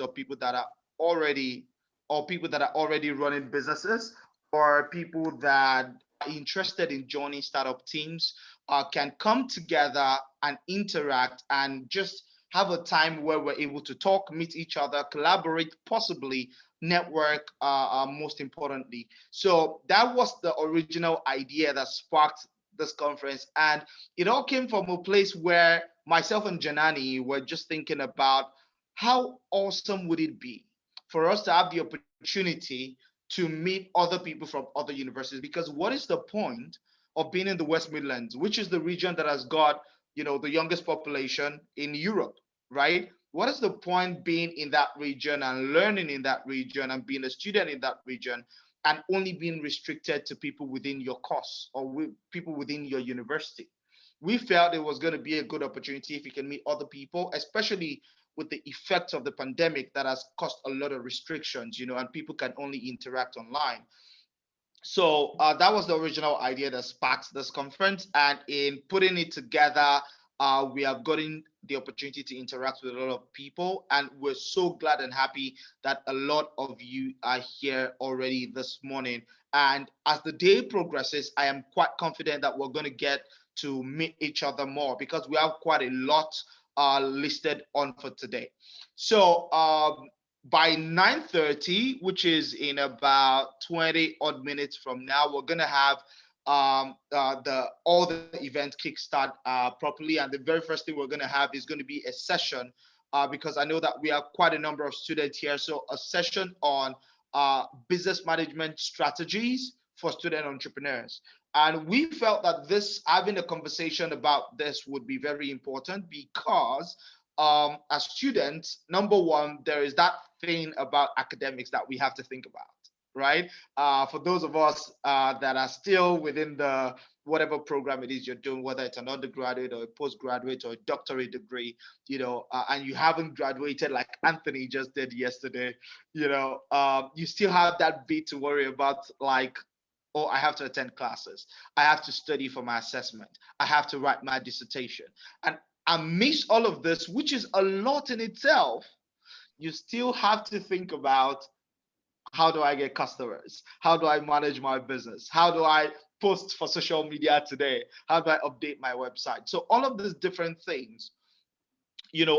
or people that are already running businesses, or people that are interested in joining startup teams, can come together and interact and just have a time where we're able to talk, meet each other, collaborate, possibly network, most importantly. So that was the original idea that sparked this conference. And it all came from a place where myself and Janani were just thinking about how awesome would it be for us to have the opportunity to meet other people from other universities. Because what is the point of being in the West Midlands, which is the region that has got, the youngest population in Europe, right? What is the point being in that region and learning in that region and being a student in that region, and only being restricted to people within your course or people within your university? We felt it was going to be a good opportunity if you can meet other people, especially with the effects of the pandemic that has caused a lot of restrictions, and people can only interact online. So that was the original idea that sparked this conference. And in putting it together, we have gotten the opportunity to interact with a lot of people. And we're so glad and happy that a lot of you are here already this morning. And as the day progresses, I am quite confident that we're going to get to meet each other more, because we have quite a lot listed on for today. So by 9:30, which is in about 20 odd minutes from now, we're gonna have the all the event kickstart properly. And the very first thing we're gonna have is going to be a session, because I know that we have quite a number of students here. So a session on business management strategies for student entrepreneurs. And we felt that this having a conversation about this would be very important, because as students, number one, there is that thing about academics that we have to think about, right? For those of us that are still within the whatever program it is you're doing, whether it's an undergraduate or a postgraduate or a doctorate degree, and you haven't graduated like Anthony just did yesterday, you still have that bit to worry about, like, oh, I have to attend classes. I have to study for my assessment. I have to write my dissertation. And amidst all of this, which is a lot in itself, you still have to think about, how do I get customers? How do I manage my business? How do I post for social media today? How do I update my website? So all of these different things,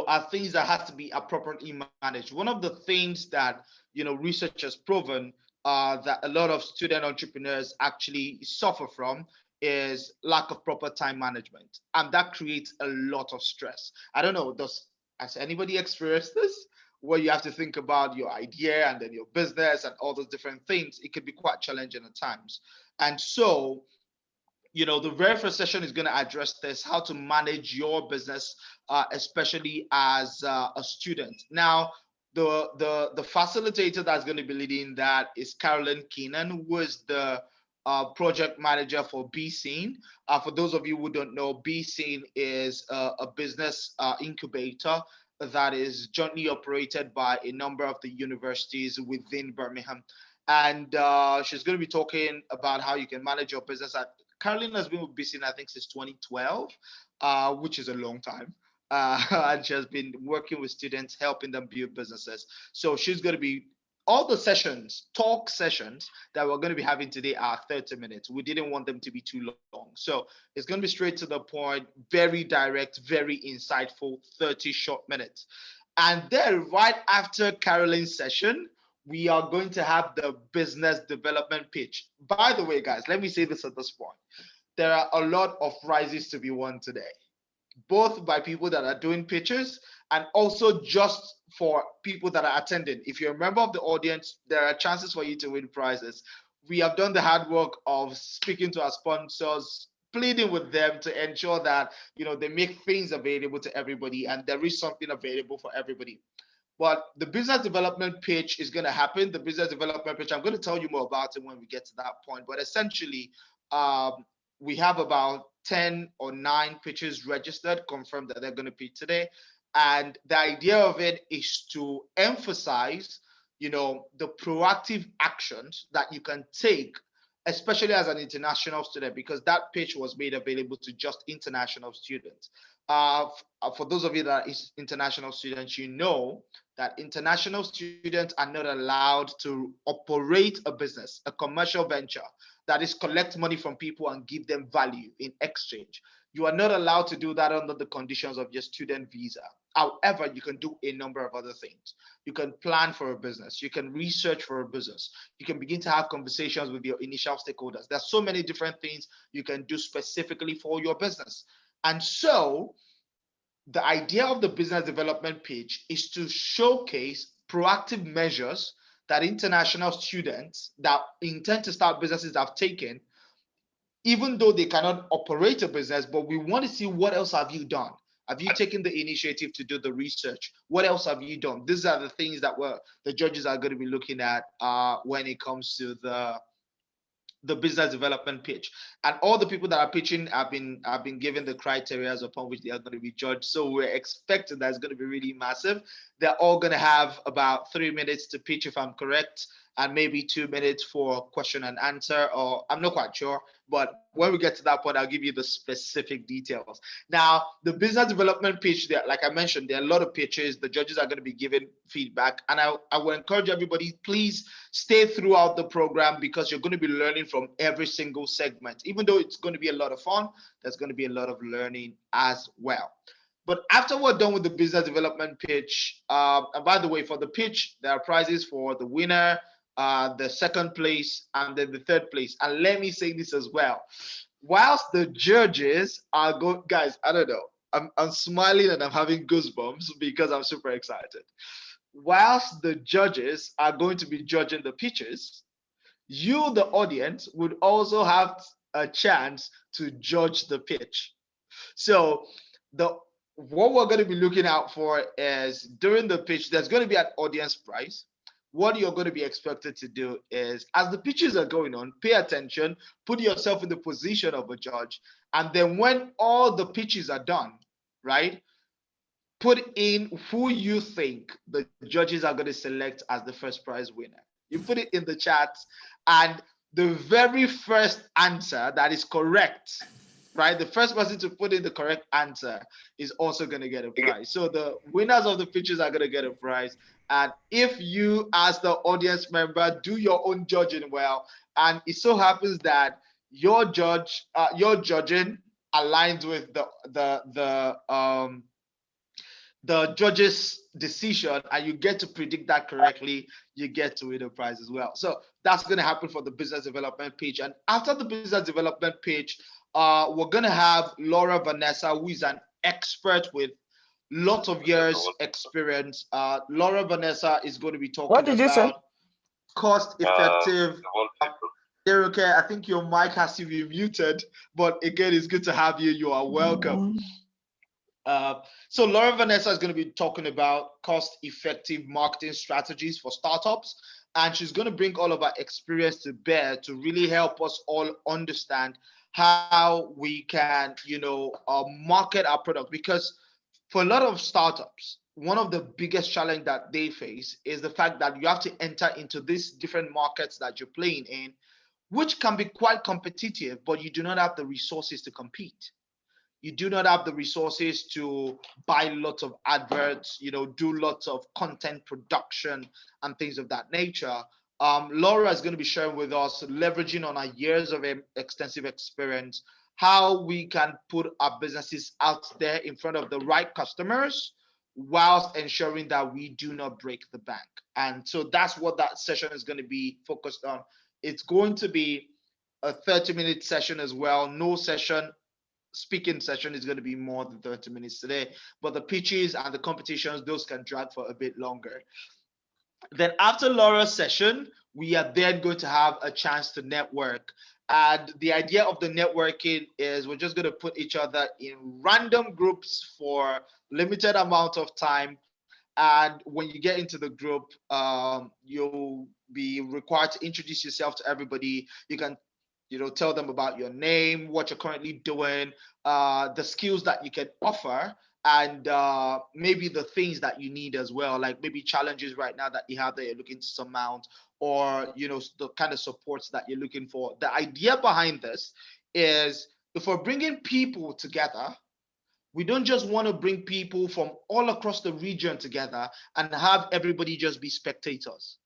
are things that has to be appropriately managed. One of the things that, research has proven that a lot of student entrepreneurs actually suffer from is lack of proper time management, and that creates a lot of stress. I don't know, has anybody experienced this, where you have to think about your idea and then your business and all those different things? It could be quite challenging at times. And so, the very first session is going to address this: how to manage your business, especially as a student. Now, the facilitator that's going to be leading that is Carolyn Keenan, who is the project manager for B Scene. For those of you who don't know, B Scene is a business incubator that is jointly operated by a number of the universities within Birmingham. And she's going to be talking about how you can manage your business. Caroline has been with BCN, I think, since 2012, which is a long time. And she has been working with students, helping them build businesses. So she's going to be, all the sessions, talk sessions that we're going to be having today are 30 minutes. We didn't want them to be too long. So it's going to be straight to the point, very direct, very insightful, 30 short minutes. And then right after Caroline's session, we are going to have the business development pitch. By the way, guys, let me say this at this point. There are a lot of prizes to be won today, both by people that are doing pitches and also just for people that are attending. If you're a member of the audience, there are chances for you to win prizes. We have done the hard work of speaking to our sponsors, pleading with them to ensure that they make things available to everybody, and there is something available for everybody. But the business development pitch is going to happen. The business development pitch, I'm going to tell you more about it when we get to that point. But essentially, we have about 10 or 9 pitches registered, confirmed that they're going to pitch today. And the idea of it is to emphasize, the proactive actions that you can take, especially as an international student, because that pitch was made available to just international students. For those of you that are international students, you know that international students are not allowed to operate a business, a commercial venture, that is collect money from people and give them value in exchange. You are not allowed to do that under the conditions of your student visa. However, you can do a number of other things. You can plan for a business. You can research for a business. You can begin to have conversations with your initial stakeholders. There's so many different things you can do specifically for your business. And so the idea of the business development pitch is to showcase proactive measures that international students that intend to start businesses have taken, even though they cannot operate a business, but we want to see what else have you done. Have you taken the initiative to do the research? What else have you done? These are the things that the judges are going to be looking at when it comes to the business development pitch. And all the people that are pitching have been given the criteria upon which they are going to be judged. So we're expecting that it's going to be really massive. They're all going to have about 3 minutes to pitch, if I'm correct, and maybe 2 minutes for question and answer, or I'm not quite sure. But when we get to that point, I'll give you the specific details. Now, the business development pitch, there, like I mentioned, there are a lot of pitches. The judges are going to be giving feedback. And I will encourage everybody, please stay throughout the program, because you're going to be learning from every single segment. Even though it's going to be a lot of fun, there's going to be a lot of learning as well. But after we're done with the business development pitch, and by the way, for the pitch, there are prizes for the winner, the second place, and then the third place. And let me say this as well. Whilst the judges are guys, I don't know, I'm smiling and I'm having goosebumps because I'm super excited. Whilst the judges are going to be judging the pitches, you, the audience, would also have a chance to judge the pitch. So what we're going to be looking out for is, during the pitch, there's going to be an audience prize. What you're going to be expected to do is, as the pitches are going on, pay attention, put yourself in the position of a judge, and then when all the pitches are done, right, put in who you think the judges are going to select as the first prize winner. You put it in the chat, and the very first answer that is correct, right, the first person to put in the correct answer is also going to get a prize. So the winners of the pitches are going to get a prize. And if you, as the audience member, do your own judging well, and it so happens that your judging aligns with the judge's decision, and you get to predict that correctly, you get to win a prize as well. So that's going to happen for the business development page. And after the business development page, we're going to have Laura Vanessa, who is an expert with lots of years experience. Laura Vanessa is going to be talking about cost effective. Okay, I think your mic has to be muted, but again, it's good to have you. You are welcome. So Laura Vanessa is going to be talking about cost-effective marketing strategies for startups, and she's going to bring all of our experience to bear to really help us all understand how we can, market our product. Because for a lot of startups, one of the biggest challenge that they face is the fact that you have to enter into these different markets that you're playing in, which can be quite competitive, but you do not have the resources to compete. You do not have the resources to buy lots of adverts, do lots of content production and things of that nature. Laura is going to be sharing with us, leveraging on our years of extensive experience, how we can put our businesses out there in front of the right customers, whilst ensuring that we do not break the bank. And so that's what that session is going to be focused on. It's going to be a 30-minute session as well. No speaking session is going to be more than 30 minutes today, but the pitches and the competitions, those can drag for a bit longer. Then after Laura's session, we are then going to have a chance to network. And the idea of the networking is we're just going to put each other in random groups for limited amount of time. And when you get into the group, you'll be required to introduce yourself to everybody. You can tell them about your name, what you're currently doing, the skills that you can offer, and maybe the things that you need as well, like maybe challenges right now that you have that you're looking to surmount, or the kind of supports that you're looking for. The idea behind this is, if we're bringing people together, we don't just want to bring people from all across the region together and have everybody just be spectators,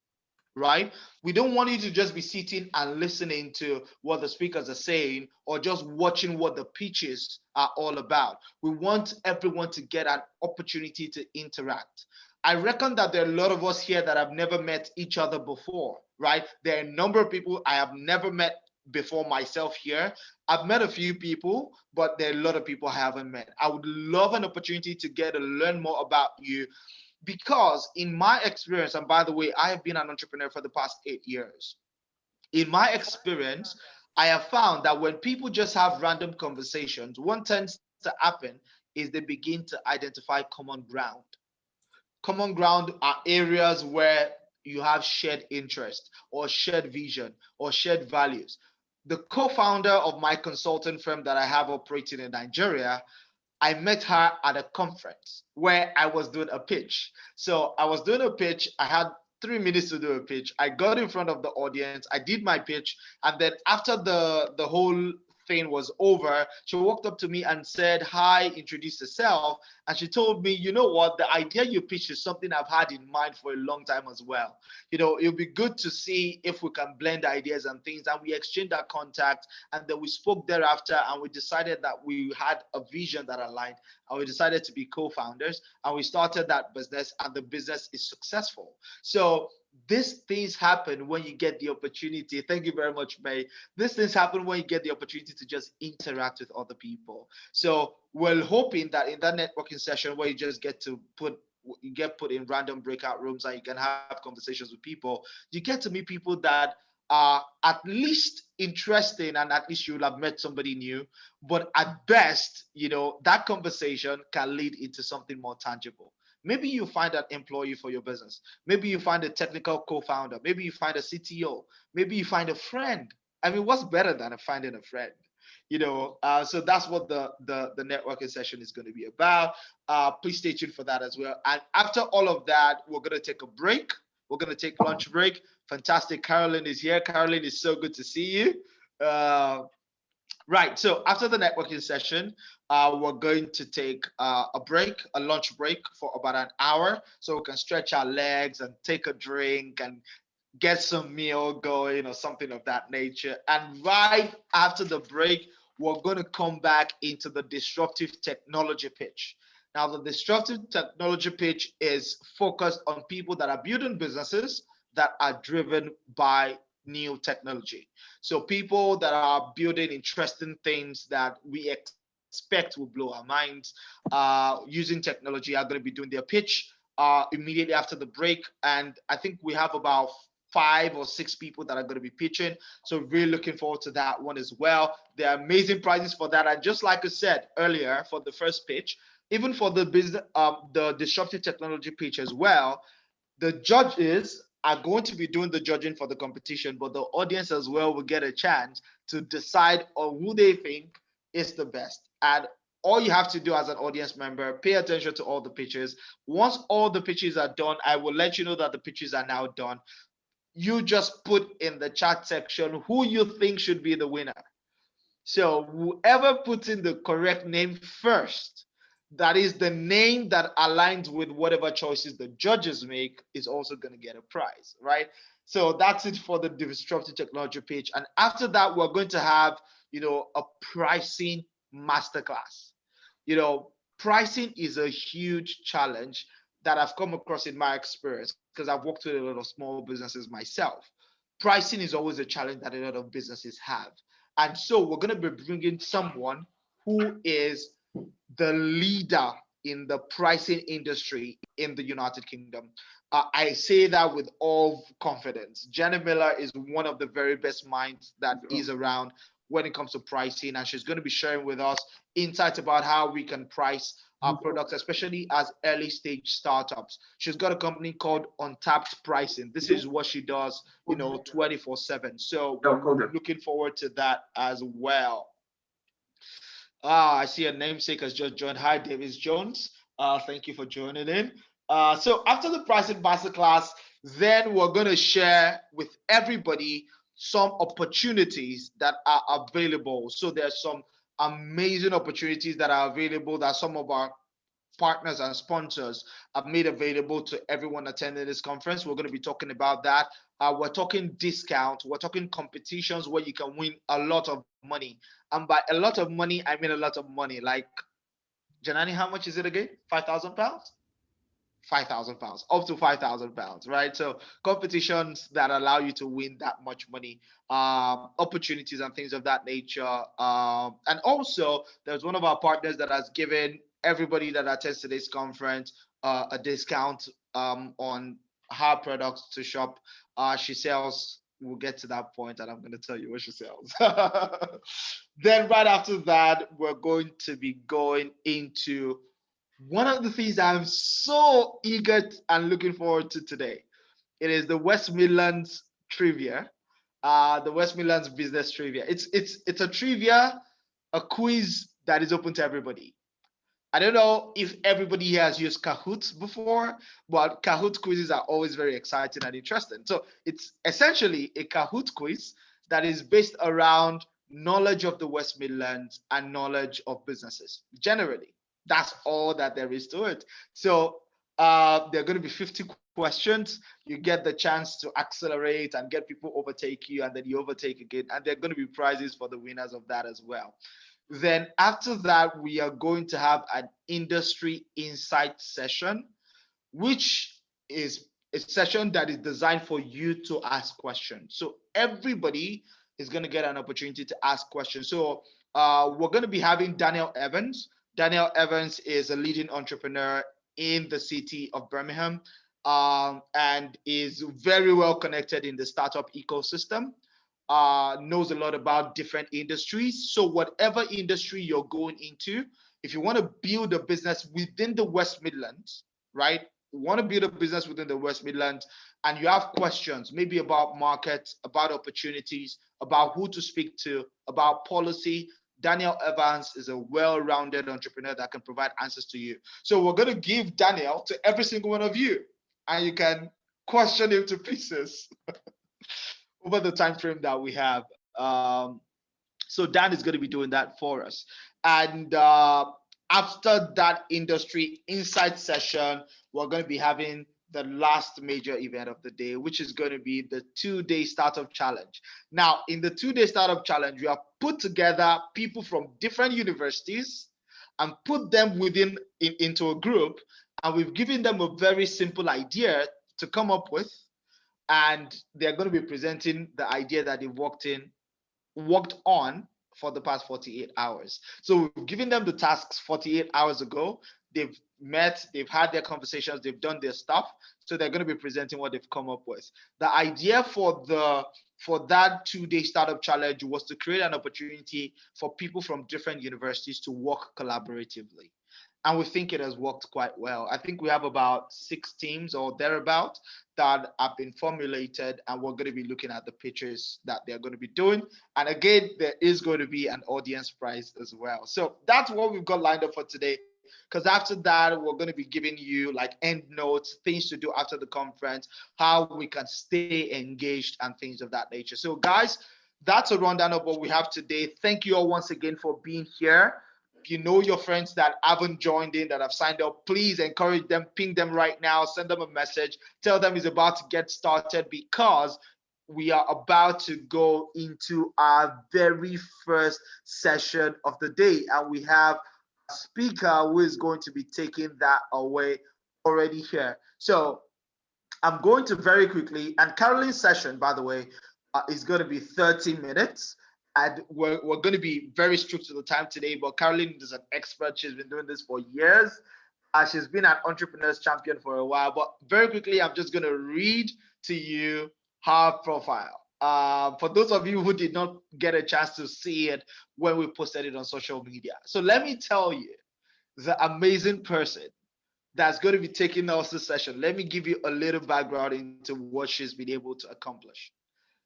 right? We don't want you to just be sitting and listening to what the speakers are saying, or just watching what the pitches are all about. We want everyone to get an opportunity to interact. I reckon that there are a lot of us here that have never met each other before, right? There are a number of people I have never met before myself here. I've met a few people, but there are a lot of people I haven't met. I would love an opportunity to get to learn more about you, because in my experience, and by the way, I have been an entrepreneur for the past 8 years. In my experience, I have found that when people just have random conversations, what tends to happen is they begin to identify common ground. Common ground are areas where you have shared interest, or shared vision, or shared values. The co-founder of my consulting firm that I have operating in Nigeria, I met her at a conference where I was doing a pitch. So I was doing a pitch. I had 3 minutes to do a pitch. I got in front of the audience. I did my pitch. And then after the whole thing was over, she walked up to me and said, "Hi," introduced herself. And she told me, "You know what? The idea you pitched is something I've had in mind for a long time as well. It'll be good to see if we can blend ideas and things." And we exchanged our contact. And then we spoke thereafter, and we decided that we had a vision that aligned, and we decided to be co-founders, and we started that business, and the business is successful. So these things happen when you get the opportunity. Thank you very much, May. These things happen when you get the opportunity to just interact with other people. So we're hoping that in that networking session where you just get put in random breakout rooms and you can have conversations with people, you get to meet people that are at least interesting, and at least you'll have met somebody new. But at best, that conversation can lead into something more tangible. Maybe you find an employee for your business. Maybe you find a technical co-founder. Maybe you find a CTO. Maybe you find a friend. I mean, what's better than finding a friend? So that's what the networking session is going to be about. Please stay tuned for that as well. And after all of that, we're going to take a break. We're going to take lunch break. Fantastic. Caroline is here. Caroline, is so good to see you. Right. So after the networking session, we're going to take a break, a lunch break for about an hour, so we can stretch our legs and take a drink and get some meal going or something of that nature. And right after the break, we're going to come back into the disruptive technology pitch. Now, the disruptive technology pitch is focused on people that are building businesses that are driven by new technology. So people that are building interesting things that we expect will blow our minds using technology are going to be doing their pitch immediately after the break. And I think we have about 5 or 6 people that are going to be pitching. So really looking forward to that one as well. There are amazing prizes for that. And just like I said earlier, for the first pitch, even for the business, the disruptive technology pitch as well, the judges are going to be doing the judging for the competition, but the audience as well will get a chance to decide on who they think is the best. And all you have to do as an audience member, pay attention to all the pitches. Once all the pitches are done, I will let you know that the pitches are now done. You just put in the chat section who you think should be the winner. So whoever puts in the correct name first, that is the name that aligns with whatever choices the judges make, is also going to get a prize, right? So that's it for the disruptive technology pitch. And after that, we're going to have, a pricing masterclass. Pricing is a huge challenge that I've come across in my experience, because I've worked with a lot of small businesses myself. Pricing is always a challenge that a lot of businesses have. And so we're going to be bringing someone who is the leader in the pricing industry in the United Kingdom. I say that with all confidence. Jenny Miller is one of the very best minds that is around when it comes to pricing, and she's going to be sharing with us insights about how we can price our products, especially as early stage startups. She's got a company called Untapped Pricing. This is what she does, 24/7. So we're looking forward to that as well. I see a namesake has just joined. Hi, Davis Jones. Thank you for joining in. So after the pricing masterclass, then we're going to share with everybody some opportunities that are available. So there's some amazing opportunities that are available that some of our partners and sponsors have made available to everyone attending this conference. We're going to be talking about that. We're talking discount. We're talking competitions where you can win a lot of money. And by a lot of money, I mean a lot of money. Like, Janani, how much is it again? £5,000? £5,000, up to £5,000, right? So competitions that allow you to win that much money, opportunities and things of that nature. And also, there's one of our partners that has given everybody that attends today's conference a discount on her products to shop. She sells. We'll get to that point, and I'm going to tell you what she sells. Then, right after that, we're going to be going into one of the things I'm so eager and looking forward to today. It is the West Midlands trivia, the West Midlands business trivia. It's a trivia, a quiz that is open to everybody. I don't know if everybody here has used Kahoot before, but Kahoot quizzes are always very exciting and interesting. So it's essentially a Kahoot quiz that is based around knowledge of the West Midlands and knowledge of businesses generally. That's all that there is to it. So there are going to be 50 questions. You get the chance to accelerate and get people overtake you, and then you overtake again. And there are going to be prizes for the winners of that as well. Then after that, we are going to have an industry insight session, which is a session that is designed for you to ask questions. So everybody is going to get an opportunity to ask questions. So we're going to be having Daniel Evans. Daniel Evans is a leading entrepreneur in the city of Birmingham, and is very well connected in the startup ecosystem. Knows a lot about different industries. So whatever industry you're going into, if you want to build a business within the West Midlands, right? You want to build a business within the West Midlands, and you have questions, maybe about markets, about opportunities, about who to speak to, about policy. Daniel Evans is a well-rounded entrepreneur that can provide answers to you. So we're going to give Daniel to every single one of you, and you can question him to pieces over the time frame that we have. So Dan is going to be doing that for us. And after that industry insight session, we're going to be having the last major event of the day, which is going to be the 2-day startup challenge. Now, in the 2-day startup challenge, we have put together people from different universities and put them into a group, and we've given them a very simple idea to come up with, and they're going to be presenting the idea that they worked on for the past 48 hours. So we've given them the tasks 48 hours ago. They've met, they've had their conversations, they've done their stuff. So they're going to be presenting what they've come up with. The idea for that 2-day startup challenge was to create an opportunity for people from different universities to work collaboratively. And we think it has worked quite well. I think we have about 6 teams or thereabout that have been formulated, and we're going to be looking at the pitches that they're going to be doing. And again, there is going to be an audience prize as well. So that's what we've got lined up for today. Because after that, we're going to be giving you like end notes, things to do after the conference, how we can stay engaged and things of that nature. So guys, that's a rundown of what we have today. Thank you all once again for being here. If you know your friends that haven't joined in, that have signed up, please encourage them, ping them right now, send them a message, tell them it's about to get started, because we are about to go into our very first session of the day, and we have a speaker who is going to be taking that away already here. So I'm going to very quickly, and Caroline's session, by the way, is going to be 30 minutes. And we're going to be very strict to the time today, but Caroline is an expert. She's been doing this for years. She's been an entrepreneur's champion for a while. But very quickly, I'm just going to read to you her profile. For those of you who did not get a chance to see it when we posted it on social media. So let me tell you, the amazing person that's going to be taking us this session. Let me give you a little background into what she's been able to accomplish.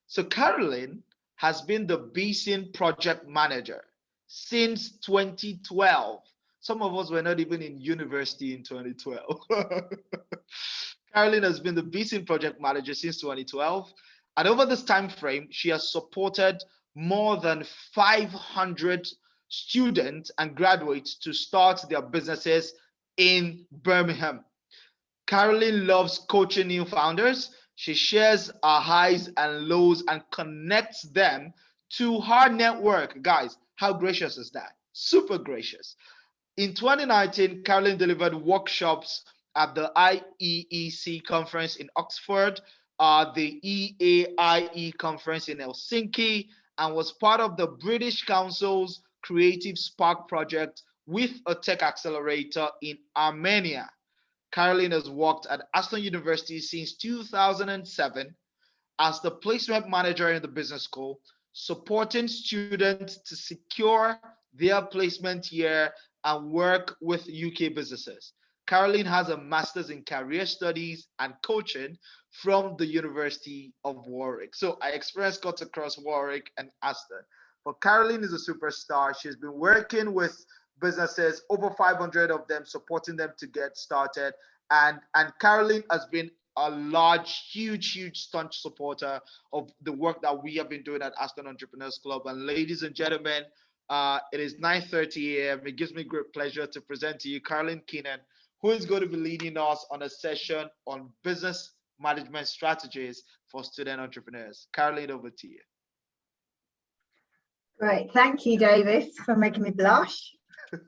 So Caroline has been the BSIN project manager since 2012. Some of us were not even in university in 2012. Caroline has been the BC project manager since 2012. And over this time frame, she has supported more than 500 students and graduates to start their businesses in Birmingham. Caroline loves coaching new founders. She shares her highs and lows and connects them to her network. Guys, how gracious is that? Super gracious. In 2019, Caroline delivered workshops at the IEEC conference in Oxford, the EAIE conference in Helsinki, and was part of the British Council's Creative Spark project with a tech accelerator in Armenia. Caroline has worked at Aston University since 2007 as the placement manager in the business school, supporting students to secure their placement year and work with UK businesses. Caroline has a master's in career studies and coaching from the University of Warwick. So I experienced cuts across Warwick and Aston. But Caroline is a superstar. She's been working with businesses, over 500 of them, supporting them to get started. And Caroline has been a large, huge staunch supporter of the work that we have been doing at Aston Entrepreneurs Club. And ladies and gentlemen, it is 9:30 a.m. It gives me great pleasure to present to you Caroline Keenan, who is going to be leading us on a session on business management strategies for student entrepreneurs. Caroline, over to you. Great. Thank you, Davis, for making me blush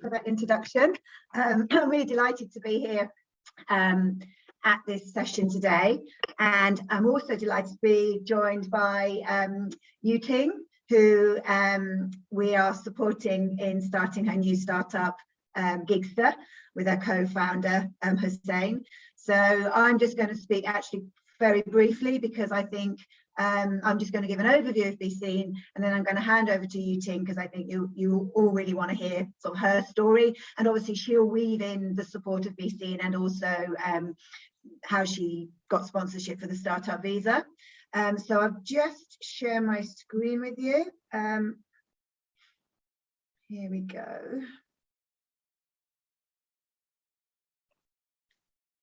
for that introduction. I'm really delighted to be here at this session today. And I'm also delighted to be joined by yearning, who we are supporting in starting her new startup, Gigster, with her co-founder, Hussein. So I'm just going to speak actually very briefly because I think I'm just going to give an overview of BC, and then I'm going to hand over to yearning because I think you all really want to hear sort of her story, and obviously she'll weave in the support of BC and also how she got sponsorship for the startup visa. So I've just shared my screen with you. Here we go.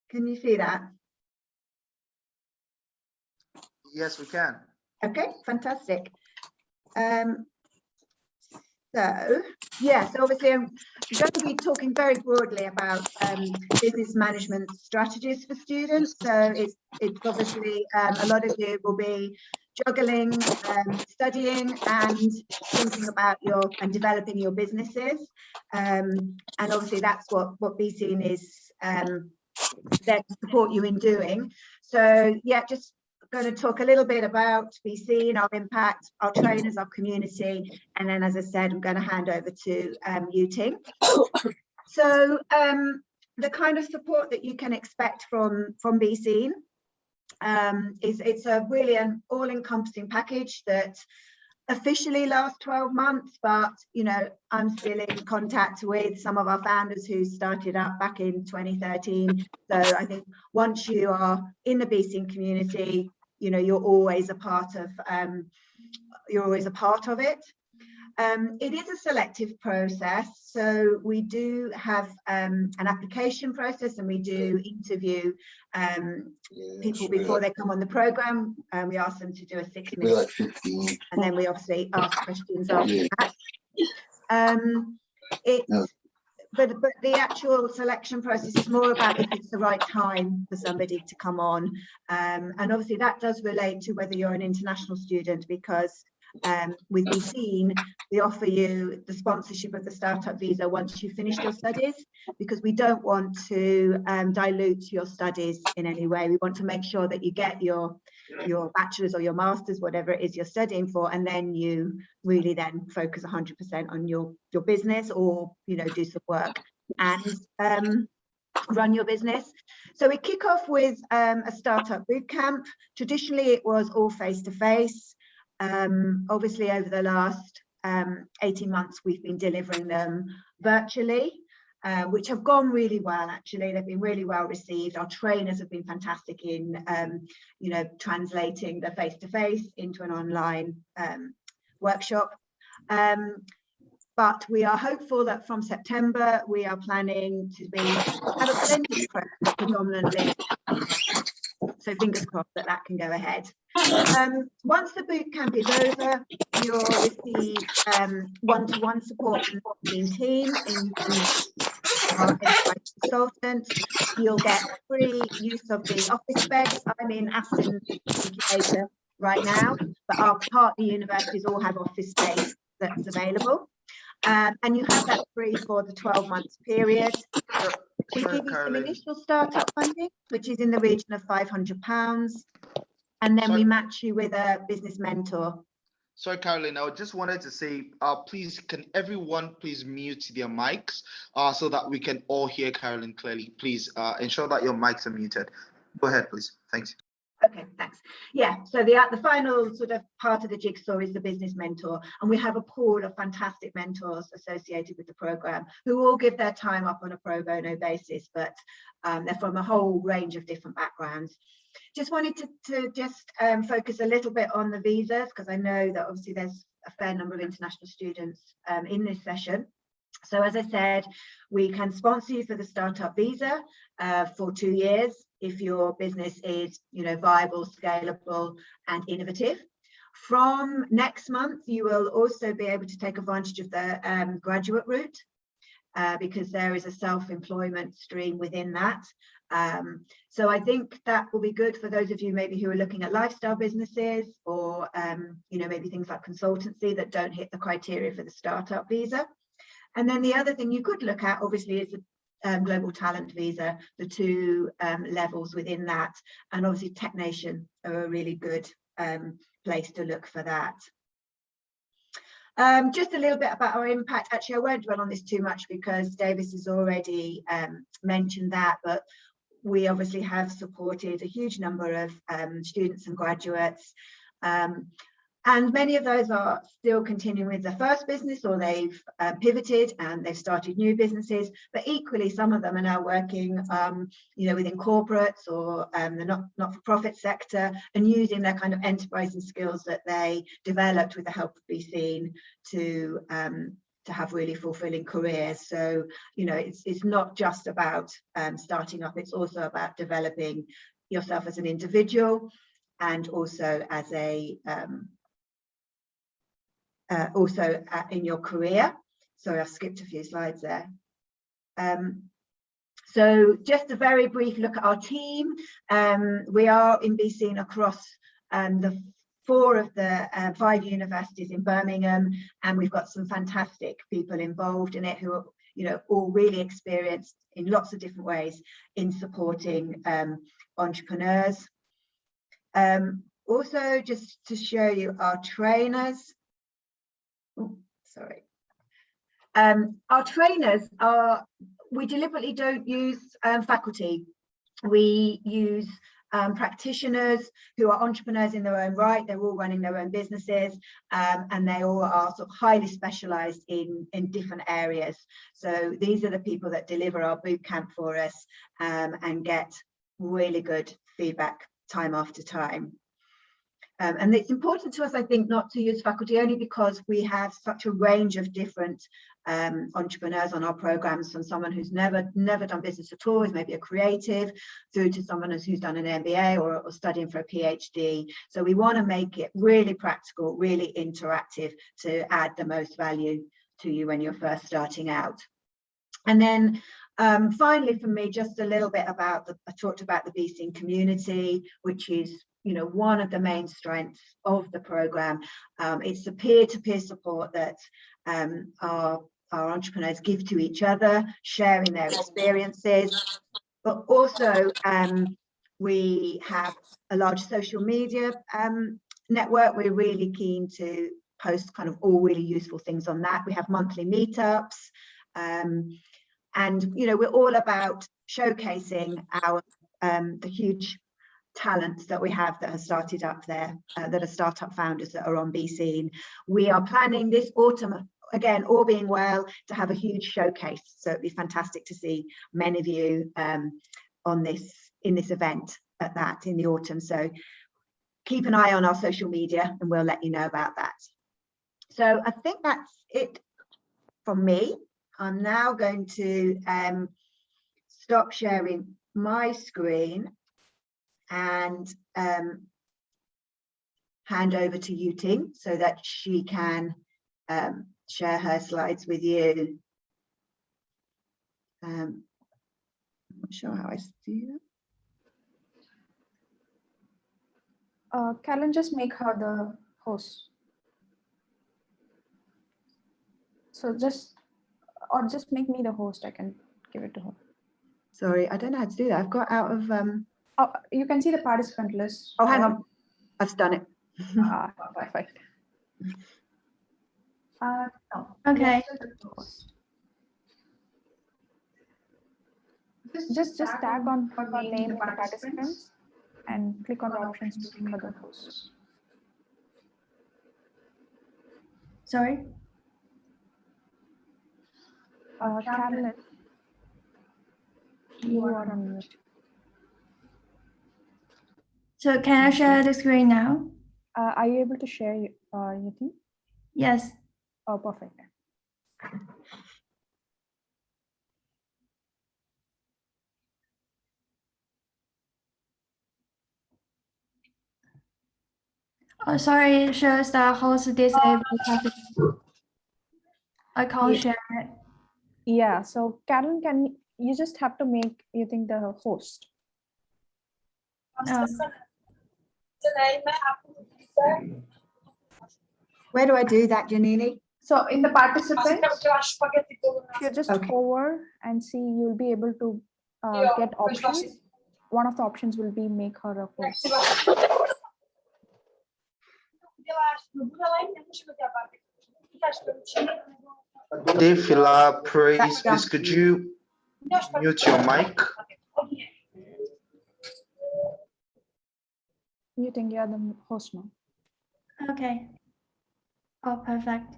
Can you see that? Yes, we can. Okay, fantastic. So obviously I'm going to be talking very broadly about business management strategies for students. So it's obviously a lot of you will be juggling studying and thinking about and developing your businesses, and obviously that's what BC is there to support you in doing. So yeah, just going to talk a little bit about BC and our impact, our trainers, our community, and then, as I said, I'm going to hand over to yearning. So the kind of support that you can expect from BC is it's a really an all-encompassing package that officially lasts 12 months, but you know, I'm still in contact with some of our founders who started up back in 2013. So I think once you are in the BC community, you know, you're always a part of it. It is a selective process, so we do have an application process, and we do interview people before they come on the program. We ask them to do a 6-minute, and then we obviously ask questions after that. But the actual selection process is more about if it's the right time for somebody to come on, and obviously that does relate to whether you're an international student, because with BC, we offer you the sponsorship of the startup visa once you've finished your studies, because we don't want to dilute your studies in any way. We want to make sure that you get your bachelor's or your master's, whatever it is you're studying for, and then you really then focus 100% on your business, or you know, do some work and run your business. So we kick off with a startup bootcamp. Traditionally it was all face-to-face. Obviously over the last 18 months we've been delivering them virtually, which have gone really well. Actually, they've been really well received. Our trainers have been fantastic in you know, translating the face-to-face into an online workshop. but we are hopeful that from September we are planning to have a blended program predominantly. So fingers crossed that that can go ahead. Once the boot camp is over, you'll receive one-to-one support from the team in our enterprise consultant. You'll get free use of the office space. I'm in Aston Incubator right now, but our partner universities all have office space that's available. And you have that free for the 12-month period. We give you some initial startup funding, which is in the region of £500. And then we match you with a business mentor. Sorry, Caroline, I just wanted to say, please, can everyone please mute their mics so that we can all hear Caroline clearly? Please ensure that your mics are muted. Go ahead, please. Thanks. Okay, thanks. Yeah, so the final sort of part of the jigsaw is the business mentor, and we have a pool of fantastic mentors associated with the program who all give their time up on a pro bono basis, but they're from a whole range of different backgrounds. Just wanted to just focus a little bit on the visas, because I know that obviously there's a fair number of international students in this session. So as I said, we can sponsor you for the startup visa for 2 years if your business is, viable, scalable, and innovative. From next month, you will also be able to take advantage of the graduate route because there is a self-employment stream within that. So I think that will be good for those of you maybe who are looking at lifestyle businesses or, maybe things like consultancy that don't hit the criteria for the startup visa. And then the other thing you could look at, obviously, is the global talent visa, the 2 levels within that. And obviously, TechNation are a really good place to look for that. Just a little bit about our impact. Actually, I won't dwell on this too much because Davis has already mentioned that, but we obviously have supported a huge number of students and graduates. And many of those are still continuing with their first business, or they've pivoted and they've started new businesses. But equally, some of them are now working, within corporates or the not-for-profit sector, and using their kind of enterprising skills that they developed with the help of Be Seen to have really fulfilling careers. So, it's not just about starting up; it's also about developing yourself as an individual and also as a in your career. Sorry, I've skipped a few slides there. So just a very brief look at our team. We are in Be Seen across the 4 of the 5 universities in Birmingham, and we've got some fantastic people involved in it who are, all really experienced in lots of different ways in supporting entrepreneurs. Also, just to show you our trainers. Our trainers we deliberately don't use faculty. We use practitioners who are entrepreneurs in their own right. They're all running their own businesses, and they all are sort of highly specialized in different areas. So these are the people that deliver our boot camp for us and get really good feedback time after time. And it's important to us, I think, not to use faculty only because we have such a range of different entrepreneurs on our programs, from someone who's never done business at all, who's maybe a creative, through to someone who's done an MBA or studying for a PhD. So we want to make it really practical, really interactive to add the most value to you when you're first starting out. And then finally, for me, just a little bit about I talked about the Be Seen community, which is one of the main strengths of the program. It's the peer-to-peer support that our entrepreneurs give to each other, sharing their experiences. But also, we have a large social media network. We're really keen to post kind of all really useful things on that. We have monthly meetups, and we're all about showcasing our the huge talents that we have that have started up there, that are startup founders that are on Be Seen. We are planning this autumn, again, all being well, to have a huge showcase. So it'd be fantastic to see many of you in this event in the autumn. So keep an eye on our social media and we'll let you know about that. So I think that's it from me. I'm now going to stop sharing my screen and hand over to Yuting so that she can share her slides with you. I'm not sure how I do that. Carolyn, just make her the host. So just make me the host. I can give it to her. Sorry, I don't know how to do that. I've got out of Oh, you can see the participant list. oh, hang on, I've done it. Perfect. No, Okay. Just tag on her name in the participants and click on the options to make her the host. Sorry. Carolyn, you are on mute. So can I share the screen now? Are you able to share your thing? Yes. Oh, perfect. Oh, sorry, it shows that host disabled. I can't share it. Yeah, so Carolyn, you just have to make the host. Where do I do that, Janini? So in the participants, if you just hover and see, you'll be able to get options. One of the options will be make her a host. Defila, please could you mute your mic? You think you're the host now. Okay. Oh, perfect.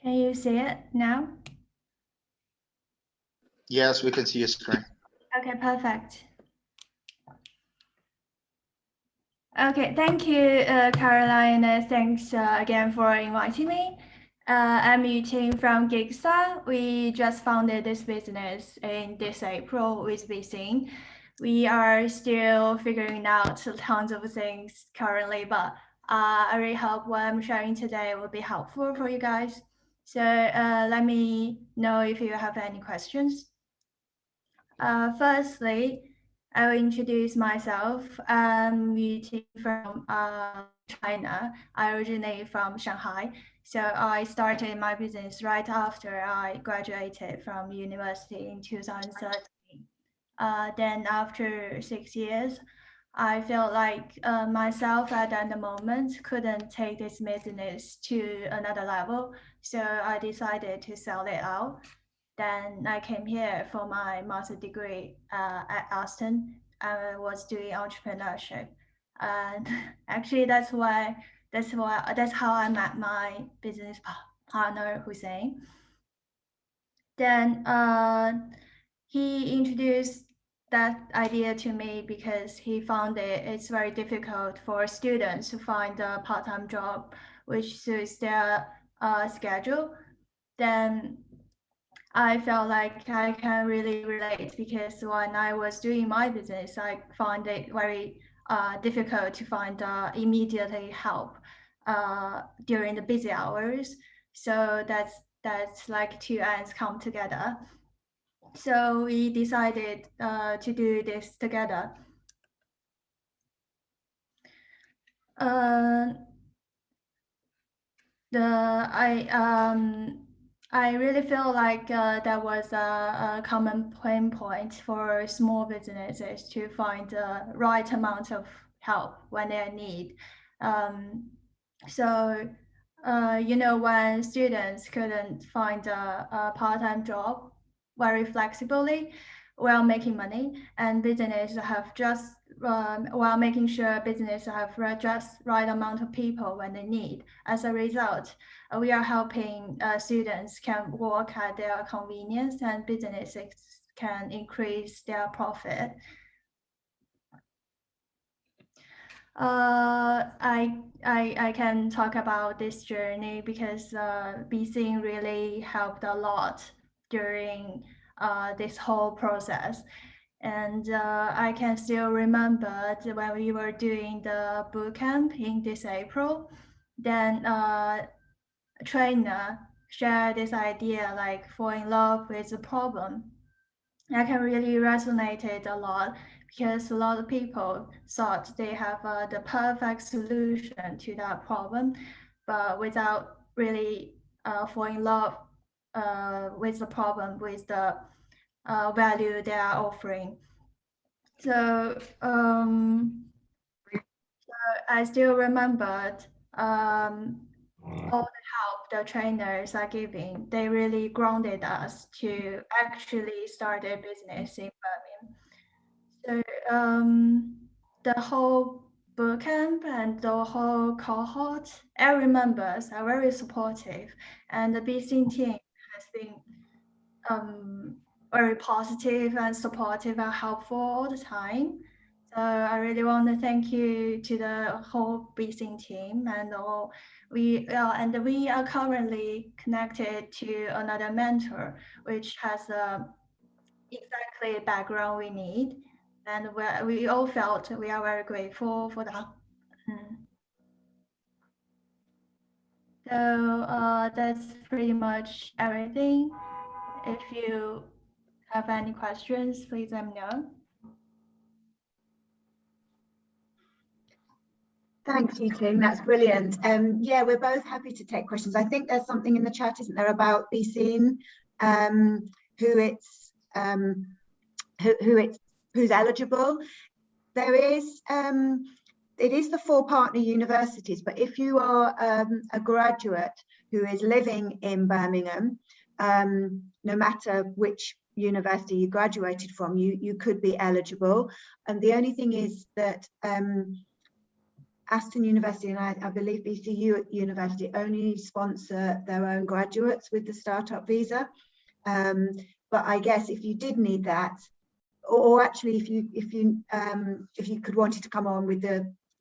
Can you see it now? Yes, we can see your screen. Okay, perfect. Okay, thank you, Caroline. Thanks again for inviting me. I'm Yuting from Gigstar. We just founded this business in this April with Bixing. We are still figuring out tons of things currently, but I really hope what I'm sharing today will be helpful for you guys. So let me know if you have any questions. Firstly, I will introduce myself. I'm Yuting from China. I originate from Shanghai. So I started my business right after I graduated from university in 2013. Then after 6 years, I felt like myself at that moment couldn't take this business to another level. So I decided to sell it out. Then I came here for my master's degree at Aston. I was doing entrepreneurship, and actually that's how I met my business partner Hussein. Then he introduced that idea to me because he found it's very difficult for students to find a part-time job which suits their schedule. Then I felt like I can really relate because when I was doing my business, I found it very difficult to find immediately help during the busy hours. So that's like two ends come together. So we decided to do this together. I really feel like that was a common pain point for small businesses to find the right amount of help when they need. When students couldn't find a part-time job very flexibly while making money, and business have just while making sure business have just right amount of people when they need. As a result, we are helping students can work at their convenience and businesses can increase their profit. I can talk about this journey because BCing really helped a lot during this whole process. And I can still remember when we were doing the boot camp in this April, then a trainer shared this idea like fall in love with the problem. I can really resonate it a lot because a lot of people thought they have the perfect solution to that problem, but without really falling in love with the problem, with the value they are offering. So I still remembered all the help the trainers are giving. They really grounded us to actually start a business in Birmingham. So the whole bootcamp and the whole cohort, every members are very supportive, and the BC team has been very positive and supportive and helpful all the time. So I really want to thank you to the whole BC team, and we are currently connected to another mentor, which has exactly background we need, and we all felt we are very grateful for that. So that's pretty much everything. If you have any questions, please let me know. Thanks, Yearning. That's brilliant. Yeah, we're both happy to take questions. I think there's something in the chat, isn't there, about BCing, who's eligible. There is. It is the 4 partner universities, but if you are a graduate who is living in Birmingham, no matter which university you graduated from, you could be eligible. And the only thing is that Aston University and I believe BC University only sponsor their own graduates with the startup visa. But I guess if you did need that, or actually if you could wanted to come on with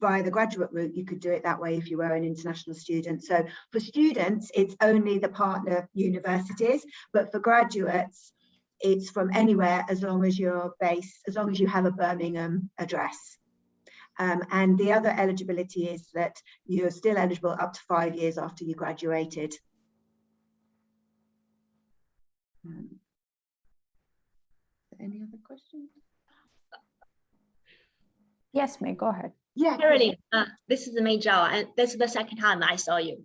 via the graduate route, you could do it that way if you were an international student. So for students, it's only the partner universities, but for graduates, it's from anywhere as long as you have a Birmingham address. And the other eligibility is that you're still eligible up to 5 years after you graduated. Any other questions? Yes, May, go ahead. Yeah, Caroline, this is May Zhao, and this is the second time I saw you.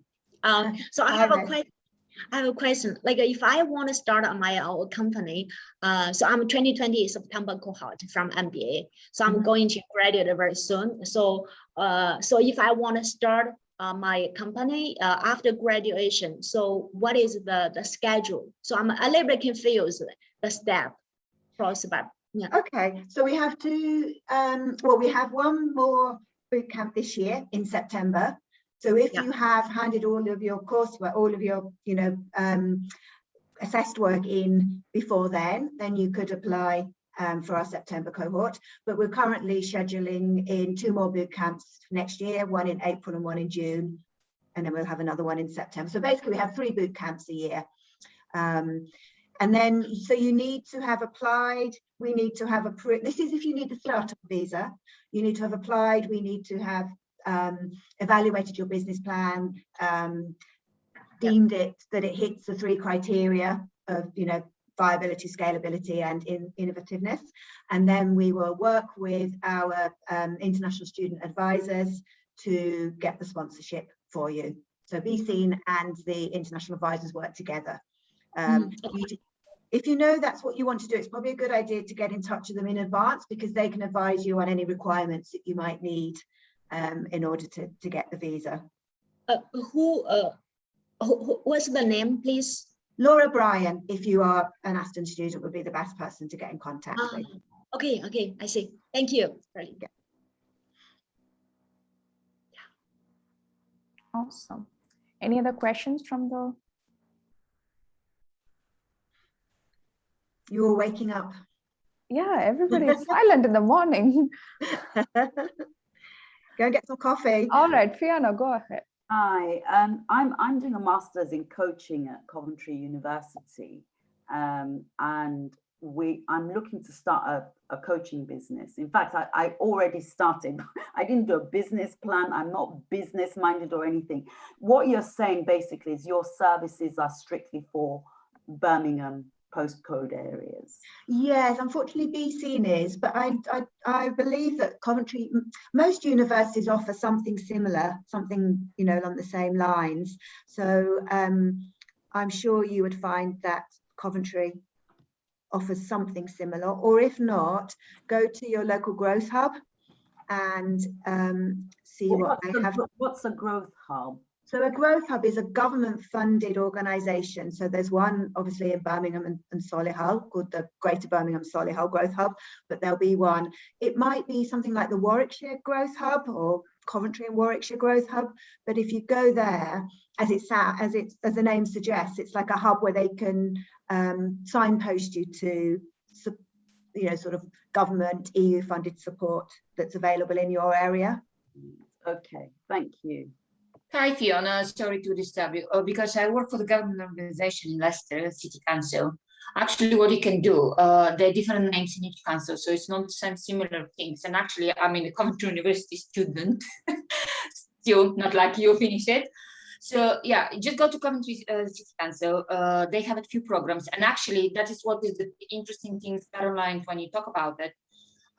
So I have a question. Like, if I want to start my own company, so I'm 2020 September cohort from MBA, so I'm going to graduate very soon. So if I want to start my company after graduation, so what is the schedule? So I'm a little bit confused the step process. Yeah. Okay, so we have to, we have one more boot camp this year in September. So if you have handed all of your coursework, all of your, assessed work in before then you could apply for our September cohort. But we're currently scheduling in 2 more boot camps next year, one in April and one in June, and then we'll have another one in September. So basically we have 3 boot camps a year. And then, so you need to have applied, we need to have this is if you need the startup visa, you need to have applied, we need to have evaluated your business plan, deemed it that it hits the 3 criteria of, viability, scalability, and innovativeness. And then we will work with our international student advisors to get the sponsorship for you. So BC and the international advisors work together. If you know that's what you want to do, it's probably a good idea to get in touch with them in advance, because they can advise you on any requirements that you might need in order to get the visa. What's the name, please? Laura Bryan, if you are an Aston student, would be the best person to get in contact with. Okay, I see. Thank you. Awesome. Any other questions from the? You're waking up. Yeah, everybody is silent in the morning. Go and get some coffee. All right, Fiona, go ahead. Hi, I'm doing a master's in coaching at Coventry University, and I'm looking to start a coaching business. In fact, I already started. I didn't do a business plan. I'm not business minded or anything. What you're saying basically is your services are strictly for Birmingham postcode areas. Yes, unfortunately BC is, but I believe that Coventry, most universities offer something similar, something, you know, along the same lines. So I'm sure you would find that Coventry offers something similar, or if not, go to your local growth hub and see what they have. What's a growth hub? So a growth hub is a government-funded organisation. So there's one obviously in Birmingham and Solihull called the Greater Birmingham Solihull Growth Hub, but there'll be one. It might be something like the Warwickshire Growth Hub or Coventry and Warwickshire Growth Hub. But if you go there, as the name suggests, it's like a hub where they can signpost you to, you know, sort of government EU-funded support that's available in your area. Okay, thank you. Hi, Fiona. Sorry to disturb you. Because I work for the government organization in Leicester City Council. Actually, what you can do, there are different names in each council, so it's not the same similar things. And actually, I'm a Coventry University student, still not like you finish it. So yeah, just go to Coventry City Council. They have a few programs, and actually, that is what is the interesting thing, Caroline, when you talk about it.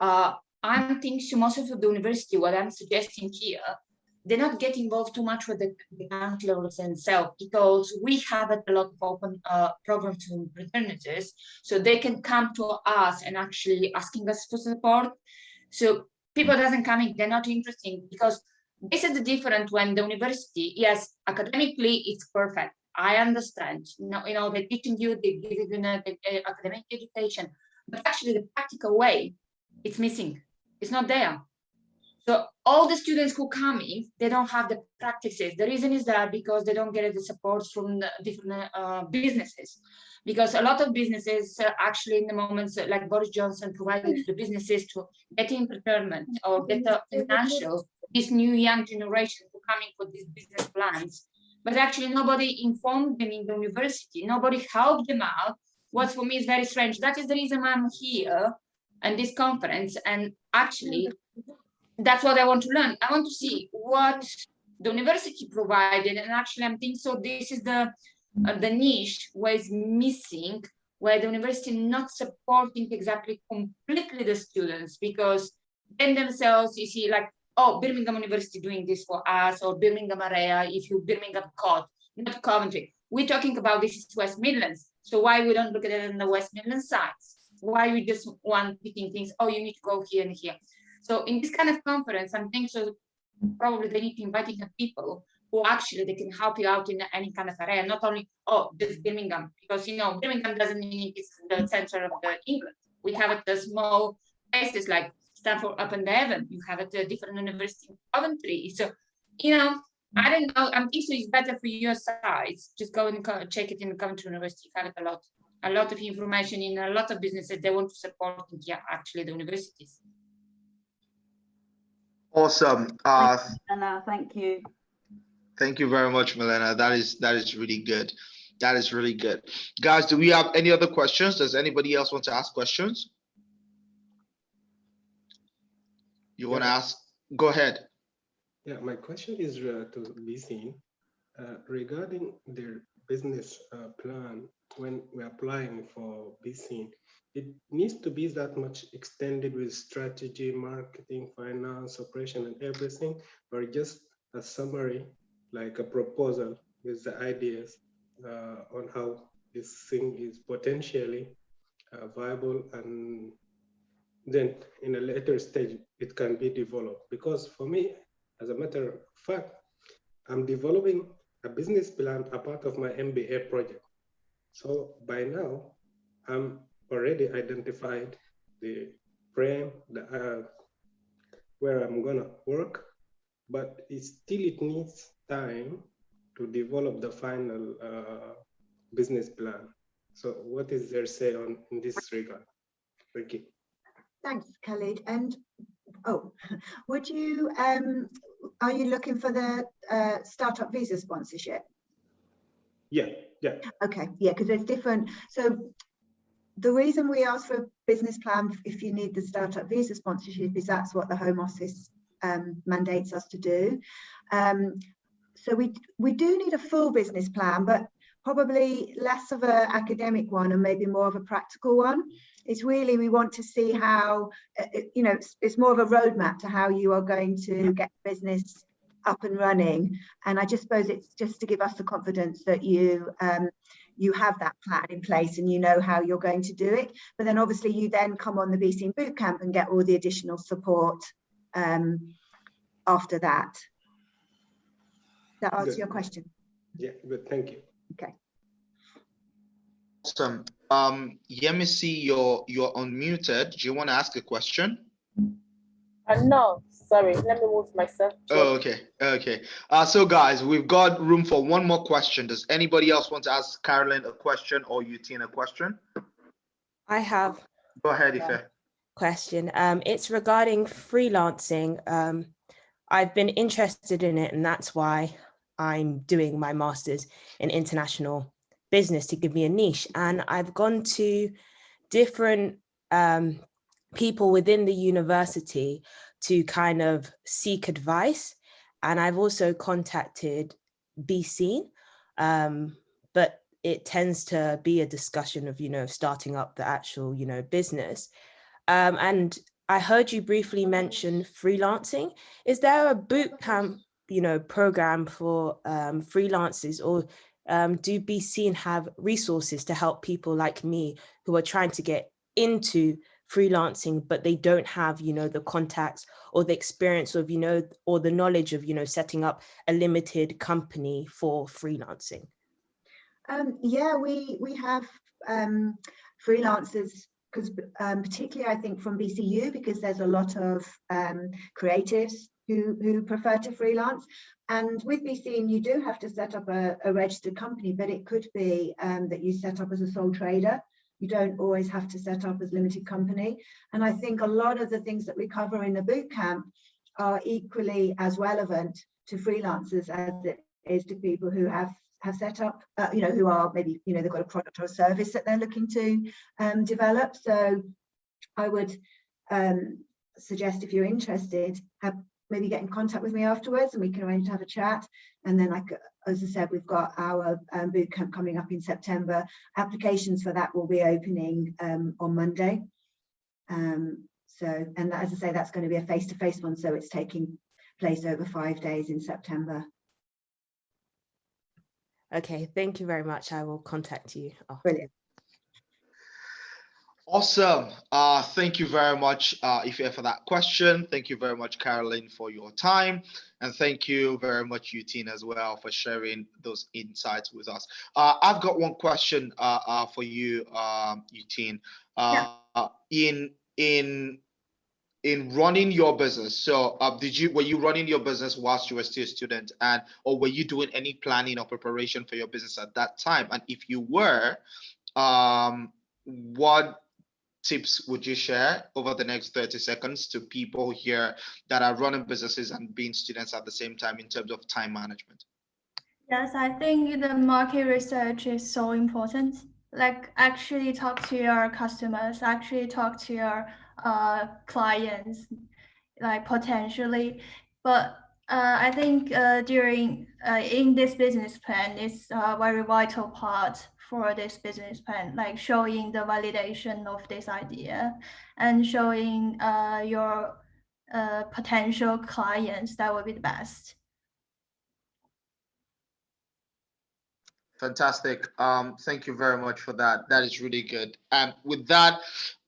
I'm thinking to most of the university, what I'm suggesting here, they're not getting involved too much with the counselors themselves, because we have a lot of open programs in fraternities, so they can come to us and actually asking us for support. So people doesn't come in, they're not interested, because this is the difference when the university, yes, academically it's perfect. I understand, you know, they're teaching you, they give you the academic education, but actually the practical way, it's missing. It's not there. So all the students who come in, they don't have the practices. The reason is that because they don't get the support from the different businesses. Because a lot of businesses actually in the moments like Boris Johnson provided to the businesses to get in procurement or get the financial, this new young generation who coming for these business plans. But actually nobody informed them in the university. Nobody helped them out. What for me is very strange. That is the reason I'm here and this conference. And actually, that's what I want to learn. I want to see what the university provided, and actually I'm thinking, so this is the niche where it's missing, where the university not supporting exactly completely the students, because then themselves, you see, like, oh, Birmingham University doing this for us, or Birmingham area, if you Birmingham Cod, not Coventry. We're talking about this is West Midlands, so why we don't look at it in the West Midlands sites? Why we just want picking things, oh, you need to go here and here. So in this kind of conference, I'm thinking so probably they need to invite in people who actually they can help you out in any kind of area, not only, oh, this Birmingham, because, you know, Birmingham doesn't mean it's the center of the England. We have it the small places like Stanford up in Devon. You have it a different university in Coventry. So, you know, I don't know. I'm thinking so it's better for your sites. Just go and check it in the Coventry University. You have it a lot of information in a lot of businesses. They want to support, yeah, actually the universities. Awesome. Thank you. Thank you very much, Milena. That is really good. That is really good. Guys, do we have any other questions? Does anybody else want to ask questions? You want to ask? Go ahead. Yeah, my question is to BC regarding their business plan. When we're applying for BC, it needs to be that much extended with strategy, marketing, finance, operation, and everything, or just a summary, like a proposal with the ideas on how this thing is potentially viable, and then in a later stage, it can be developed. Because for me, as a matter of fact, I'm developing a business plan, a part of my MBA project. So by now, I'm already identified the frame, where I'm gonna work, but it needs time to develop the final business plan. So what is their say in this regard? Thank you. Thanks, Khalid. And would you are you looking for the startup visa sponsorship? Yeah. Okay, yeah, because there's different. So the reason we ask for a business plan if you need the startup visa sponsorship is that's what the Home Office mandates us to do. So we do need a full business plan, but probably less of an academic one and maybe more of a practical one. It's really, we want to see how, it's more of a roadmap to how you are going to get business up and running. And I just suppose it's just to give us the confidence that you have that plan in place and you know how you're going to do it. But then obviously you then come on the BC Bootcamp and get all the additional support after that. That answer your question? Yeah, good, thank you. Okay. Awesome. Yemisi, you're unmuted. Do you want to ask a question? No, sorry. Let me move myself. Oh, okay. So guys, we've got room for one more question. Does anybody else want to ask Carolyn a question or Yutin a question? I have. Go ahead, Ife. Question. It's regarding freelancing. I've been interested in it, and that's why I'm doing my master's in international business to give me a niche. And I've gone to different people within the university to kind of seek advice. And I've also contacted BC, but it tends to be a discussion of, starting up the actual, business. And I heard you briefly mention freelancing. Is there a boot camp, program for freelancers, or do BC have resources to help people like me who are trying to get into freelancing, but they don't have, the contacts or the experience of, or the knowledge of, setting up a limited company for freelancing? Yeah, we have freelancers, because particularly I think from BCU, because there's a lot of creatives who prefer to freelance. And with BC, you do have to set up a registered company, but it could be that you set up as a sole trader. You don't always have to set up as limited company. And I think a lot of the things that we cover in the bootcamp are equally as relevant to freelancers as it is to people who have set up, who are maybe, they've got a product or a service that they're looking to develop. So I would suggest, if you're interested, maybe get in contact with me afterwards and we can arrange to have a chat. And then, as I said, we've got our bootcamp coming up in September. Applications for that will be opening on Monday. And as I say, that's going to be a face-to-face one, so it's taking place over 5 days in September. Okay, thank you very much. I will contact you. Brilliant. Awesome. Thank you very much, Ife, for that question. Thank you very much, Caroline, for your time. And thank you very much, Yutin, as well, for sharing those insights with us. I've got one question for you, Yutin. In running your business, so were you running your business whilst you were still a student, or were you doing any planning or preparation for your business at that time? And if you were, what tips would you share over the next 30 seconds to people here that are running businesses and being students at the same time in terms of time management? Yes, I think the market research is so important. Like, actually talk to your customers, actually talk to your clients, like potentially. But I think in this business plan is a very vital part for this business plan, like showing the validation of this idea and showing your potential clients. That would be the best. Fantastic. Thank you very much for that. That is really good. And with that,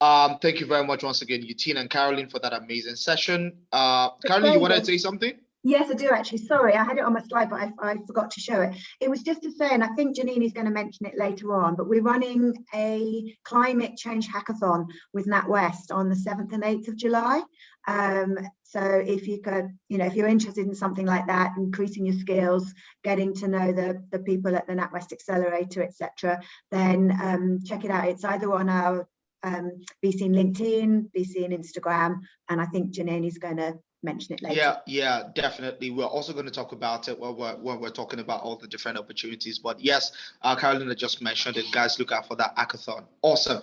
thank you very much once again, Yutin and Caroline, for that amazing session. Caroline, you wanted to say something? Yes, I do actually. Sorry, I had it on my slide, but I forgot to show it. It was just to say, and I think Janine is going to mention it later on, but we're running a climate change hackathon with NatWest on the 7th and 8th of July. So if you could, if you're interested in something like that, increasing your skills, getting to know the people at the NatWest Accelerator, etc., then check it out. It's either on our BC LinkedIn, BC Instagram, and I think Janani's going to mention it later. Yeah, definitely. We're also going to talk about it when we're talking about all the different opportunities. But yes, Carolina just mentioned it. Guys, look out for that hackathon. Awesome.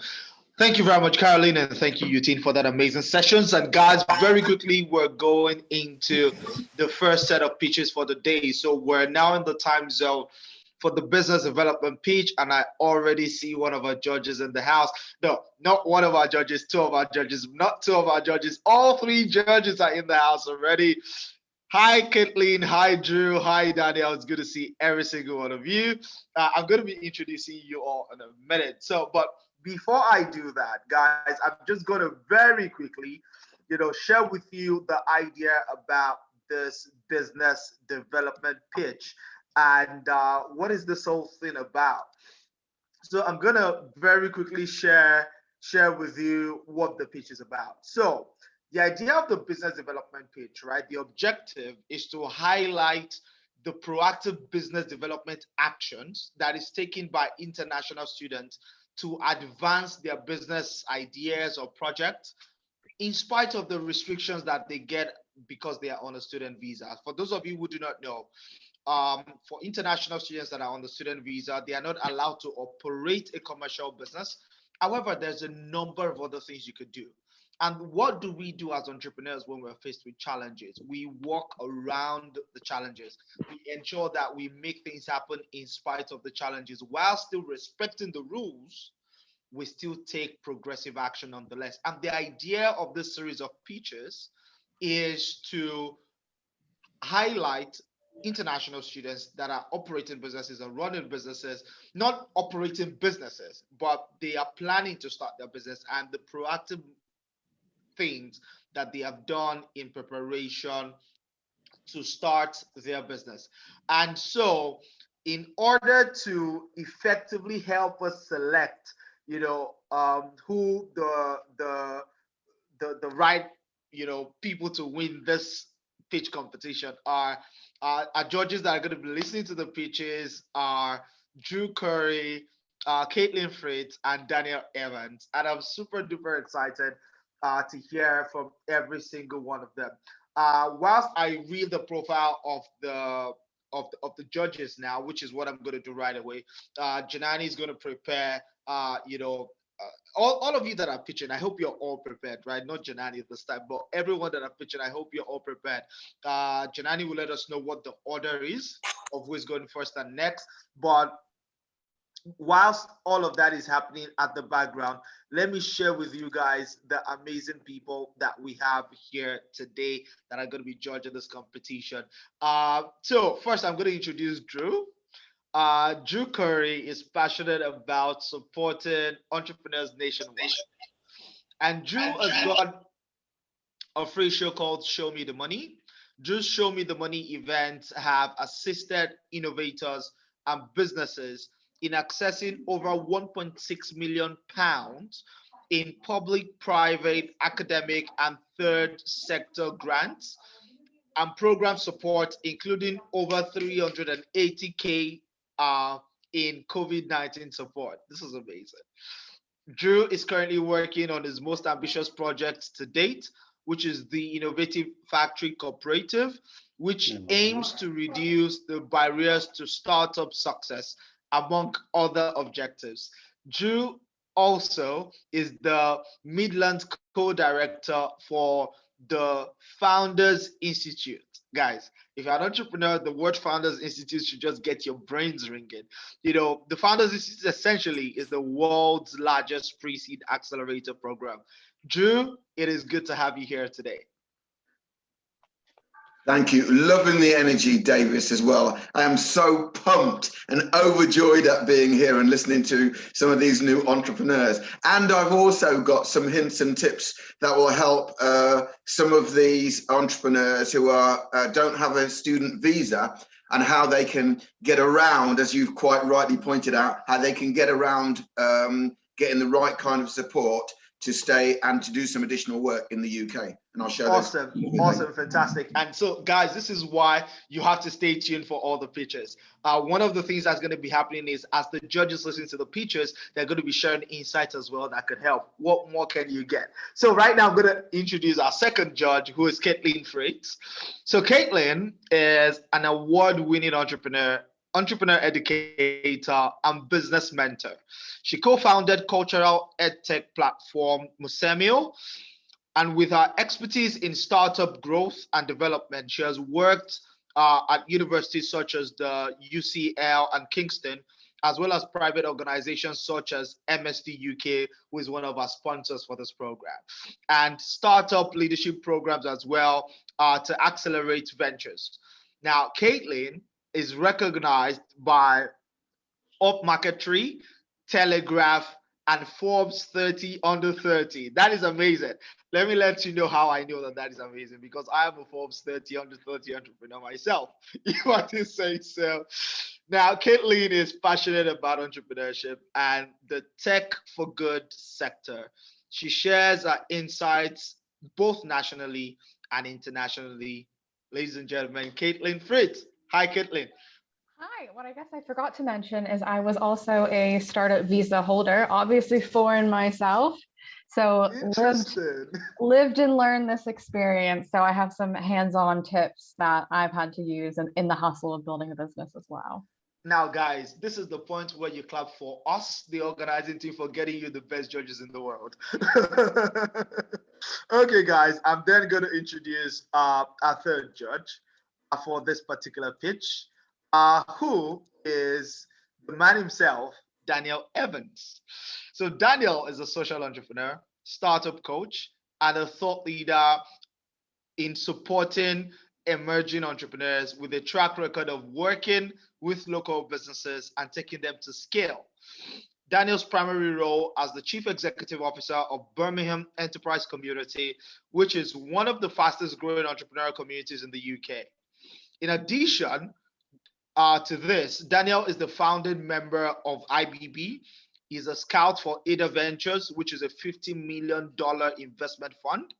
Thank you very much, Caroline, and thank you, Eugene, for that amazing sessions. And guys, very quickly, we're going into the first set of pitches for the day. So we're now in the time zone for the business development pitch, and I already see one of our judges in the house. No, not one of our judges, two of our judges, not two of our judges. All three judges are in the house already. Hi, Caitlin. Hi, Drew. Hi, Daniel. It's good to see every single one of you. I'm going to be introducing you all in a minute. But before I do that, guys, I'm just going to very quickly, share with you the idea about this business development pitch and what is this whole thing about. So I'm going to very quickly share with you what the pitch is about. So the idea of the business development pitch, right? The objective is to highlight the proactive business development actions that is taken by international students to advance their business ideas or projects in spite of the restrictions that they get because they are on a student visa. For those of you who do not know, for international students that are on the student visa, they are not allowed to operate a commercial business. However, there's a number of other things you could do. And what do we do as entrepreneurs when we're faced with challenges? We walk around the challenges. We ensure that we make things happen in spite of the challenges while still respecting the rules. We still take progressive action nonetheless. And the idea of this series of pitches is to highlight international students that are operating businesses and running businesses, not operating businesses, but they are planning to start their business and the proactive things that they have done in preparation to start their business. And so in order to effectively help us select, who the right, people to win this pitch competition are, our judges that are going to be listening to the pitches are Drew Curry, Caitlin Fritz, and Daniel Evans. And I'm super duper excited to hear from every single one of them. Whilst I read the profile of the judges now, which is what I'm going to do right away, Janani is going to prepare, all of you that are pitching, I hope you're all prepared, right? Not Janani this time, but everyone that are pitching, I hope you're all prepared. Janani will let us know what the order is of who is going first and next. But whilst all of that is happening at the background, let me share with you guys the amazing people that we have here today that are going to be judging this competition. So first, I'm going to introduce Drew. Drew Curry is passionate about supporting entrepreneurs nationwide. And Drew has got a free show called Show Me the Money. Drew's Show Me the Money events have assisted innovators and businesses in accessing over £1.6 million in public, private, academic, and third sector grants and program support, including over 380K in COVID-19 support. This is amazing. Drew is currently working on his most ambitious project to date, which is the Innovative Factory Cooperative, which aims to reduce the barriers to startup success, among other objectives. Drew also is the Midlands co-director for the Founders Institute. Guys, if you're an entrepreneur, the word Founders Institute should just get your brains ringing. The Founders Institute essentially is the world's largest pre-seed accelerator program. Drew, it is good to have you here today. Thank you. Loving the energy, Davis, as well. I am so pumped and overjoyed at being here and listening to some of these new entrepreneurs. And I've also got some hints and tips that will help some of these entrepreneurs who don't have a student visa and how they can get around, as you've quite rightly pointed out, how they can get around getting the right kind of support to stay and to do some additional work in the UK. And I'll show Awesome, awesome, fantastic. And so, guys, this is why you have to stay tuned for all the pitches. One of the things that's going to be happening is as the judges listen to the pitches, they're going to be sharing insights as well that could help. What more can you get? So right now, I'm going to introduce our second judge, who is Caitlin Fritz. So Caitlin is an award-winning entrepreneur educator, and business mentor. She co-founded cultural edtech platform Musemio, and with her expertise in startup growth and development, she has worked at universities such as the UCL and Kingston, as well as private organizations such as MSD UK, who is one of our sponsors for this program, and startup leadership programs as well to accelerate ventures. Now, Caitlin is recognized by Upmarket Tree, Telegraph, and Forbes 30 under 30. That is amazing. Let me let you know how I know that that is amazing, because I am a Forbes 30 under 30 entrepreneur myself, if I do say so. Now, Caitlin is passionate about entrepreneurship and the tech for good sector. She shares her insights both nationally and internationally. Ladies and gentlemen, Caitlin Fritz. Hi, Caitlin. Hi, what I guess I forgot to mention is I was also a startup visa holder, obviously foreign myself. So lived and learned this experience. So I have some hands-on tips that I've had to use in the hustle of building a business as well. Now, guys, this is the point where you clap for us, the organizing team, for getting you the best judges in the world. Okay, guys, I'm then going to introduce our third judge for this particular pitch, who is the man himself, Daniel Evans. So Daniel is a social entrepreneur, startup coach, and a thought leader in supporting emerging entrepreneurs with a track record of working with local businesses and taking them to scale. Daniel's primary role as the Chief Executive Officer of Birmingham Enterprise Community, which is one of the fastest growing entrepreneurial communities in the UK. In addition to this, Daniel is the founding member of IBB. He's a scout for Ada Ventures, which is a $50 million investment fund.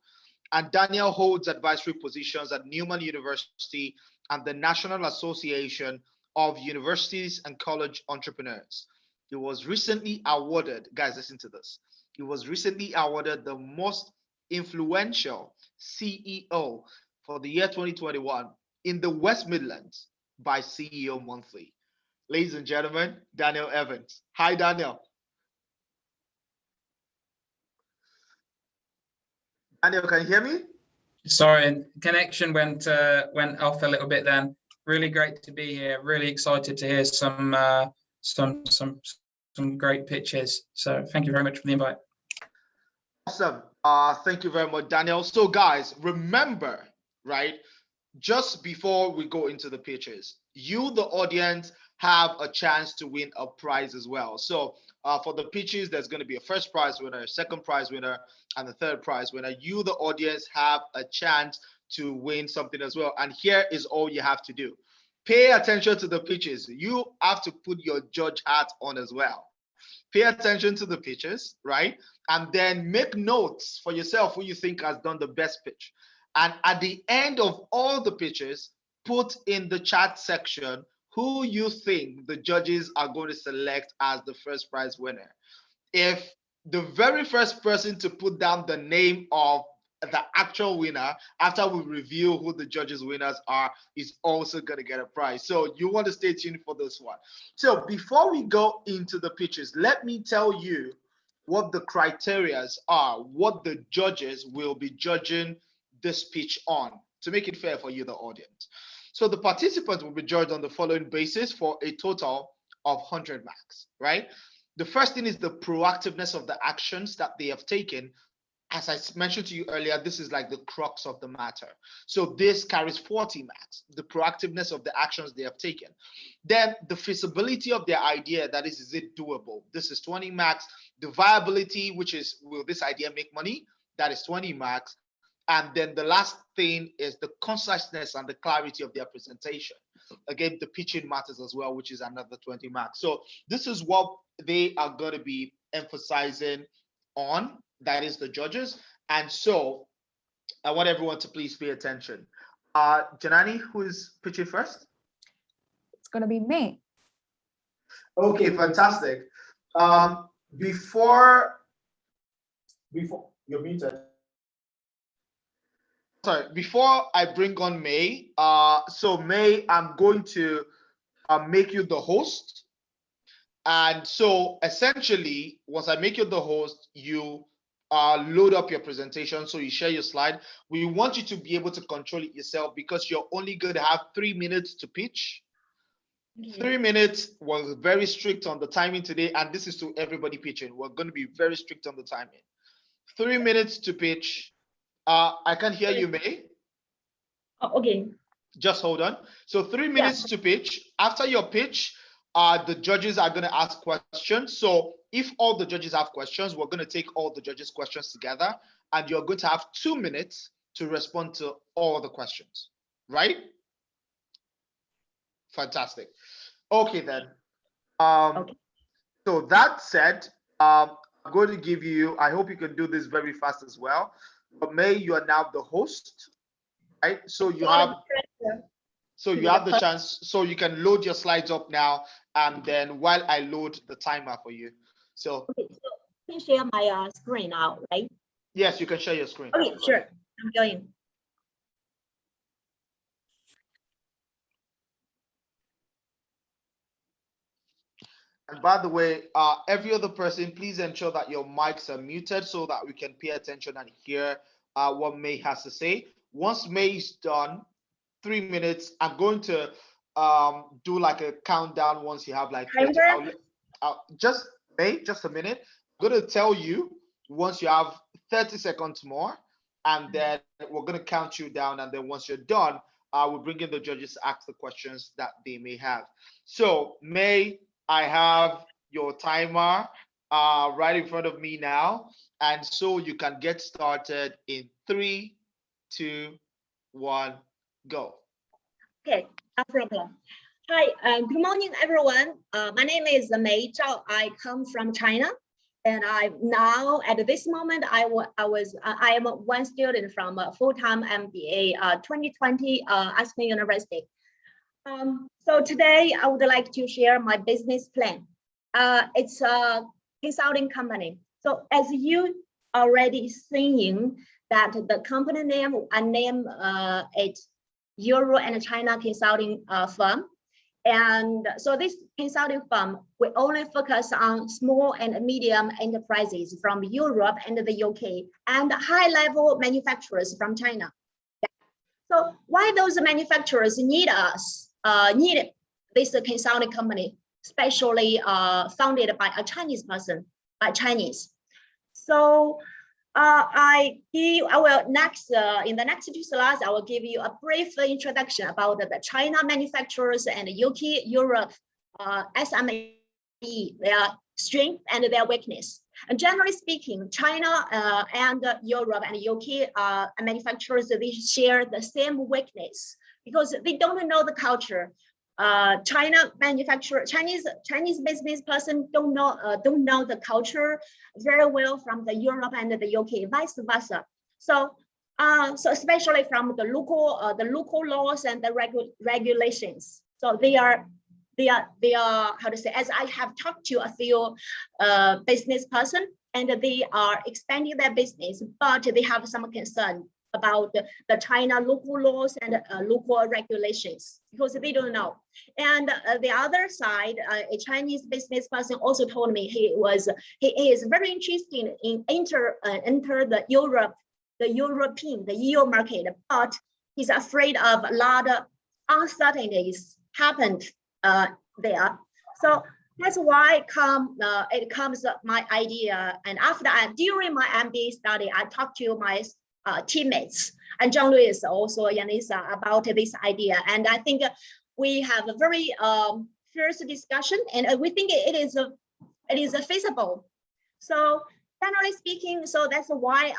And Daniel holds advisory positions at Newman University and the National Association of Universities and College Entrepreneurs. He was recently awarded, guys, listen to this. He was recently awarded the most influential CEO for the year 2021 in the West Midlands by CEO Monthly. Ladies and gentlemen, Daniel Evans. Hi, Daniel. Daniel, can you hear me? Sorry, connection went off a little bit then. Really great to be here. Really excited to hear some great pitches. So thank you very much for the invite. Awesome. Thank you very much, Daniel. So guys, remember, right, just before we go into the pitches, you, the audience, have a chance to win a prize as well. So for the pitches, there's going to be a first prize winner, a second prize winner, and the third prize winner. You, the audience, have a chance to win something as well. And here is all you have to do. Pay attention to the pitches. You have to put your judge hat on as well. Pay attention to the pitches, right? And then make notes for yourself who you think has done the best pitch. And at the end of all the pitches, put in the chat section who you think the judges are going to select as the first prize winner. If the very first person to put down the name of the actual winner after we reveal who the judges winners are is also going to get a prize. So you want to stay tuned for this one. So before we go into the pitches, let me tell you what the criterias are, what the judges will be judging this pitch on to make it fair for you, the audience. So the participants will be judged on the following basis for a total of 100 marks, right? The first thing is the proactiveness of the actions that they have taken. As I mentioned to you earlier, this is like the crux of the matter. So this carries 40 marks, the proactiveness of the actions they have taken. Then the feasibility of their idea, that is it doable? This is 20 marks. The viability, which is, will this idea make money? That is 20 marks. And then the last thing is the conciseness and the clarity of their presentation. Again, the pitching matters as well, which is another 20 marks. So this is what they are going to be emphasizing on that is the judges. And so I want everyone to please pay attention. Janani, who is pitching first? It's going to be May. Okay, fantastic. Before you're muted. Sorry, before I bring on May, so May, I'm going to make you the host. And so essentially, once I make you the host, you load up your presentation. So you share your slide. We want you to be able to control it yourself because you're only going to have 3 minutes to pitch. 3 minutes. We're very strict on the timing today. And this is to everybody pitching. We're going to be very strict on the timing. 3 minutes to pitch. I can't hear you, May. Oh, okay. Just hold on. So 3 minutes to pitch. After your pitch, the judges are going to ask questions. So if all the judges have questions, we're going to take all the judges' questions together, and you're going to have 2 minutes to respond to all the questions, right? Fantastic. Okay, then. So that said, I'm going to give you, I hope you can do this very fast as well. But May, you are now the host, right? So you have the chance, so you can load your slides up now, and then while I load the timer for you. So, okay, so can you share my screen now, right? Yes, you can share your screen. Okay, sure. I'm going. And by the way, every other person, please ensure that your mics are muted so that we can pay attention and hear what May has to say. Once May is done, 3 minutes, I'm going to do like a countdown once you have like 30, just May, just a minute. I'm going to tell you once you have 30 seconds more, and then we're going to count you down. And then once you're done, we'll bring in the judges to ask the questions that they may have. So May, I have your timer right in front of me now. And so you can get started in 3, 2, 1, go. Okay, no problem. Hi, good morning, everyone. My name is May Zhao. I come from China, and I'm now at this moment I am one student from full-time MBA 2020 Aston University. So today I would like to share my business plan. It's a consulting company. So as you already seeing that the company name, I name it Euro and China consulting firm. And so this consulting firm, we only focus on small and medium enterprises from Europe and the UK and high-level manufacturers from China. So why those manufacturers need us, need this consulting company, especially founded by a Chinese person, by Chinese. So I will next, in the next 2 slides, I will give you a brief introduction about the China manufacturers and UK, Europe, SME, their strength and their weakness. And generally speaking, China and Europe and UK manufacturers, they share the same weakness because they don't know the culture. China manufacturer, Chinese business person don't know the culture very well from the Europe and the UK, vice versa. So so especially from the local laws and the regulations. So they are how to say, as I have talked to a few business person, and they are expanding their business, but they have some concern about the China local laws and local regulations because they don't know. And the other side, a Chinese business person also told me he is very interested in enter the EU market, but he's afraid of a lot of uncertainties happened there. So that's why it comes my idea. And after during my MBA study, I talked to my teammates and John Lewis, also Yanisa, about this idea. And I think we have a very fierce discussion, and we think it is feasible. So generally speaking, so that's why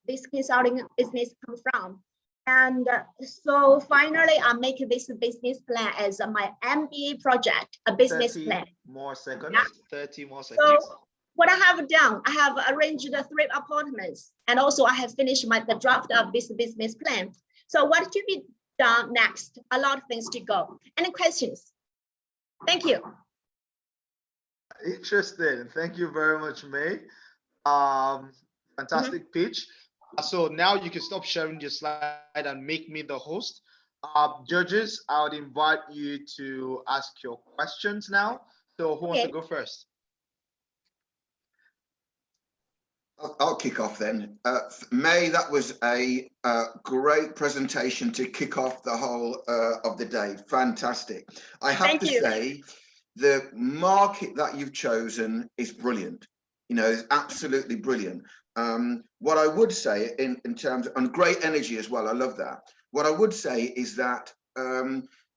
this consulting business comes from. And so finally, I make this business plan as my MBA project, a business plan. 30 more seconds. Yeah. 30 more seconds. So what I have done, I have arranged the 3 appointments, and also I have finished the draft of this business plan. So what to be done next? A lot of things to go. Any questions? Thank you. Interesting. Thank you very much, May. Fantastic pitch. So now you can stop sharing your slide and make me the host. Judges, I would invite you to ask your questions now. So who wants to go first? I'll kick off then. May, that was a great presentation to kick off the whole of the day. Fantastic. I have to say, the market that you've chosen is brilliant. You know, it's absolutely brilliant. What I would say in terms of, and great energy as well, I love that. What I would say is that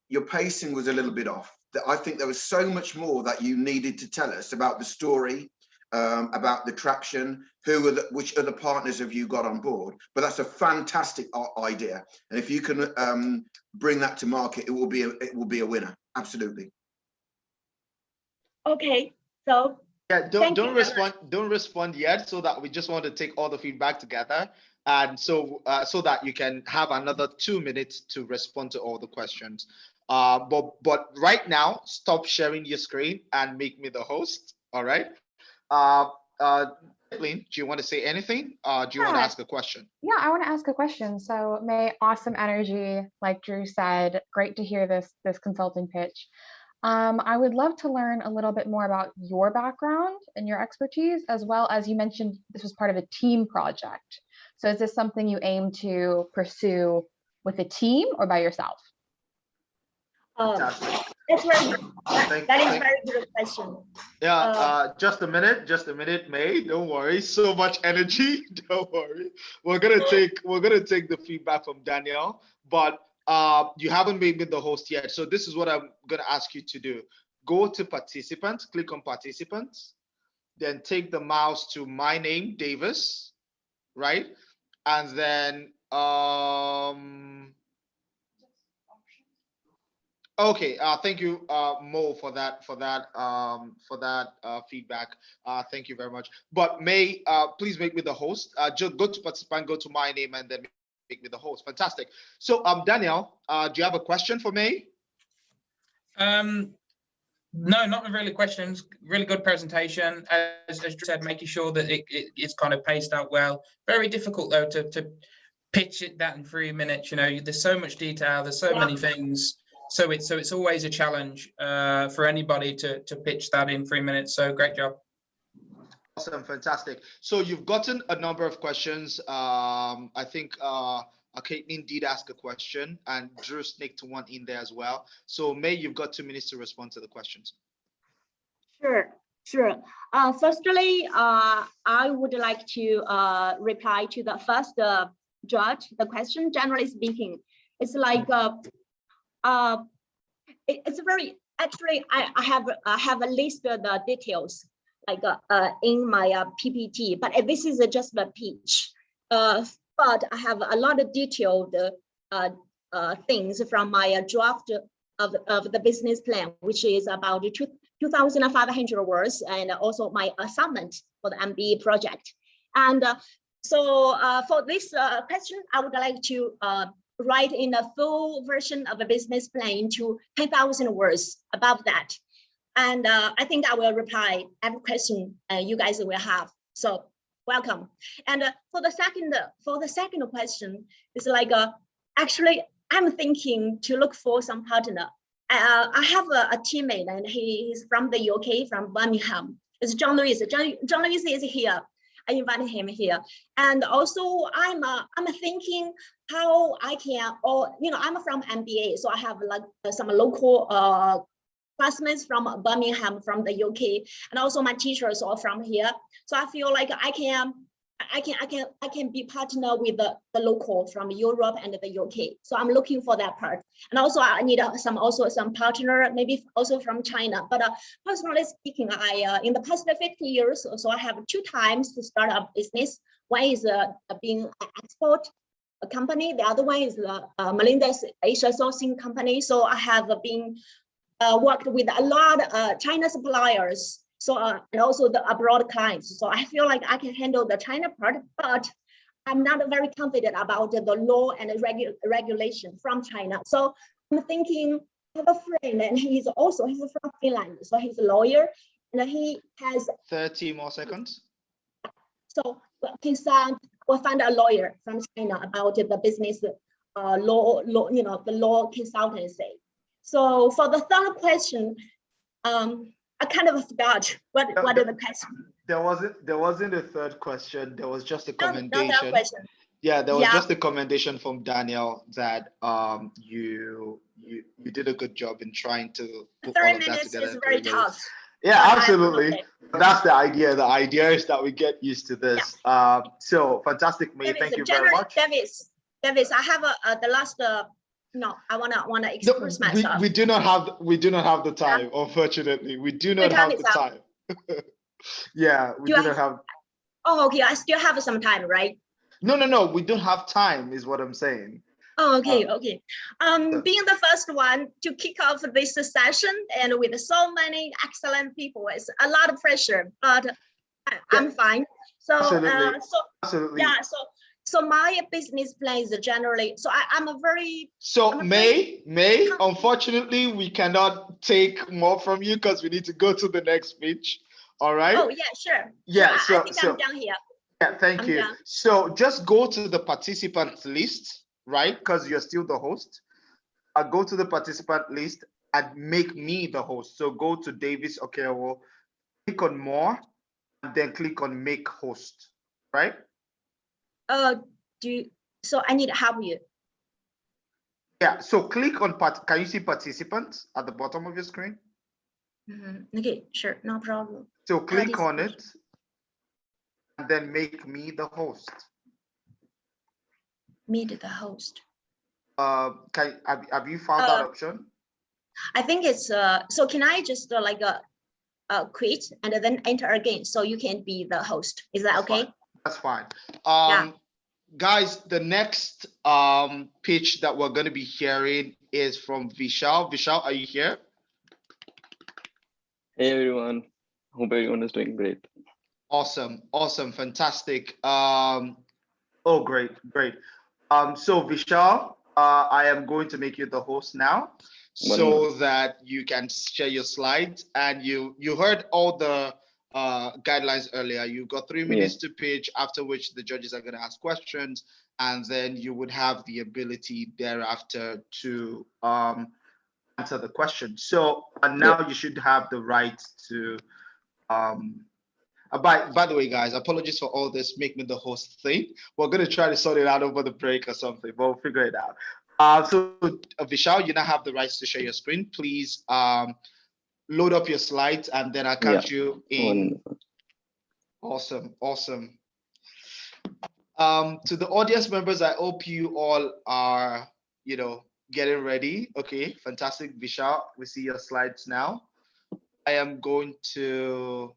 your pacing was a little bit off. That I think there was so much more that you needed to tell us about the story, about the traction, which other partners have you got on board. But that's a fantastic idea, and if you can bring that to market, it will be a winner. Absolutely. Okay, so yeah, don't respond yet, so that we just want to take all the feedback together, and so that you can have another 2 minutes to respond to all the questions. But right now, stop sharing your screen and make me the host. All right. Kathleen, do you want to say anything? Do you want to ask a question? Yeah, I want to ask a question. So May, awesome energy, like Drew said. Great to hear this consulting pitch. I would love to learn a little bit more about your background and your expertise, as well as you mentioned this was part of a team project. So is this something you aim to pursue with a team or by yourself? That's very good. That is a very good question. Yeah, just a minute, May. Don't worry. So much energy. Don't worry. We're gonna take the feedback from Danielle, but you haven't made me the host yet. So this is what I'm gonna ask you to do. Go to participants, click on participants, then take the mouse to my name, Davis, right? And then okay, thank you, Mo, for that feedback. Thank you very much. But May, please make me the host. Just go to participant, go to my name, and then make me the host. Fantastic. So, Danielle, do you have a question for May? No, not really questions. Really good presentation. As you said, making sure that it's kind of paced out well. Very difficult though to pitch it that in 3 minutes. You know, there's so much detail. There's so many things. So it's always a challenge for anybody to pitch that in 3 minutes. So great job. Awesome, fantastic. So you've gotten a number of questions. I think Caitlin did ask a question, and Drew sneaked one in there as well. So May, you've got 2 minutes to respond to the questions. Sure. Firstly, I would like to reply to the first judge. The question, generally speaking, it's like it's very actually. I have listed the details like in my PPT, but this is just a pitch. But I have a lot of detailed things from my draft of the business plan, which is about 2,500 words, and also my assignment for the MBA project. And so for this question, I would like to write in a full version of a business plan into 10,000 words above that. And I think I will reply every question you guys will have. So welcome. And for the second question, it's like actually I'm thinking to look for some partner. I have a teammate, and he's from the UK, from Birmingham. It's John Lewis. John Lewis is here. I invited him here. And also I'm thinking how I can, or I'm from MBA, so I have like some local classmates from Birmingham, from the UK, and also my teachers are from here. So I feel like I can be partner with the local from Europe and the UK. So I'm looking for that part. And also I need some partner, maybe also from China. But personally speaking, I in the past 50 years, so I have 2 times to start a business. One is being an export company. The other one is Melinda's Asia sourcing company. So I have been worked with a lot of China suppliers. So and also the abroad clients. So I feel like I can handle the China part, but I'm not very confident about the law and the regulation from China. So I'm thinking, I have a friend and he's from Finland. So he's a lawyer and he has 30 more seconds. So we'll find a lawyer from China about the business law, the law consultancy. So for the third question, I kind of forgot what is the question. There wasn't a third question. There was just a commendation. No question. Yeah, there was just a commendation from Daniel that you did a good job in trying to put 3 all of that minutes together. is very tough. Yeah, absolutely. That's the idea. The idea is that we get used to this. Yeah. So fantastic, May. Thank you very much. Davis, I have the last. No, I wanna express myself. We do not have the time. Unfortunately, we do not have the time. Yeah, we do not have. Oh, okay. I still have some time, right? No. We don't have time, is what I'm saying. Oh, okay. Being the first one to kick off this session and with so many excellent people, it's a lot of pressure, but I'm fine. So, absolutely. Yeah. So my business plan is generally. So I'm a very. So May. Unfortunately, we cannot take more from you because we need to go to the next speech. All right. Oh yeah, sure. Yeah. So I think I'm done here. Yeah. Thank you. Done. So just go to the participant list, right? Because you're still the host. Go to the participant list and make me the host. So go to Davis Okeowo, click on more, and then click on make host, right? So I need to help you. Yeah. So click on can you see participants at the bottom of your screen? Okay, sure, no problem. So click on it and then make me the host. Meet the host. Have you found that option? I think it's so can I just quit and then enter again so you can be the host? Is that okay? That's fine. Guys, the next pitch that we're going to be hearing is from Vishal. Vishal, are you here? Hey everyone, hope everyone is doing great. Awesome, fantastic. Great. So Vishal, I am going to make you the host now so that you can share your slides. And you heard all the guidelines earlier. You've got 3 minutes to pitch, after which the judges are going to ask questions, and then you would have the ability thereafter to answer the question. So now you should have the right to by the way, guys, apologies for all this make me the host thing. We're going to try to sort it out over the break or something, but we'll figure it out. So Vishal, you now have the rights to share your screen. Please load up your slides and then I'll count you in. Awesome. To the audience members, I hope you all are, getting ready. Okay, fantastic. Vishal, we see your slides now. I am going to,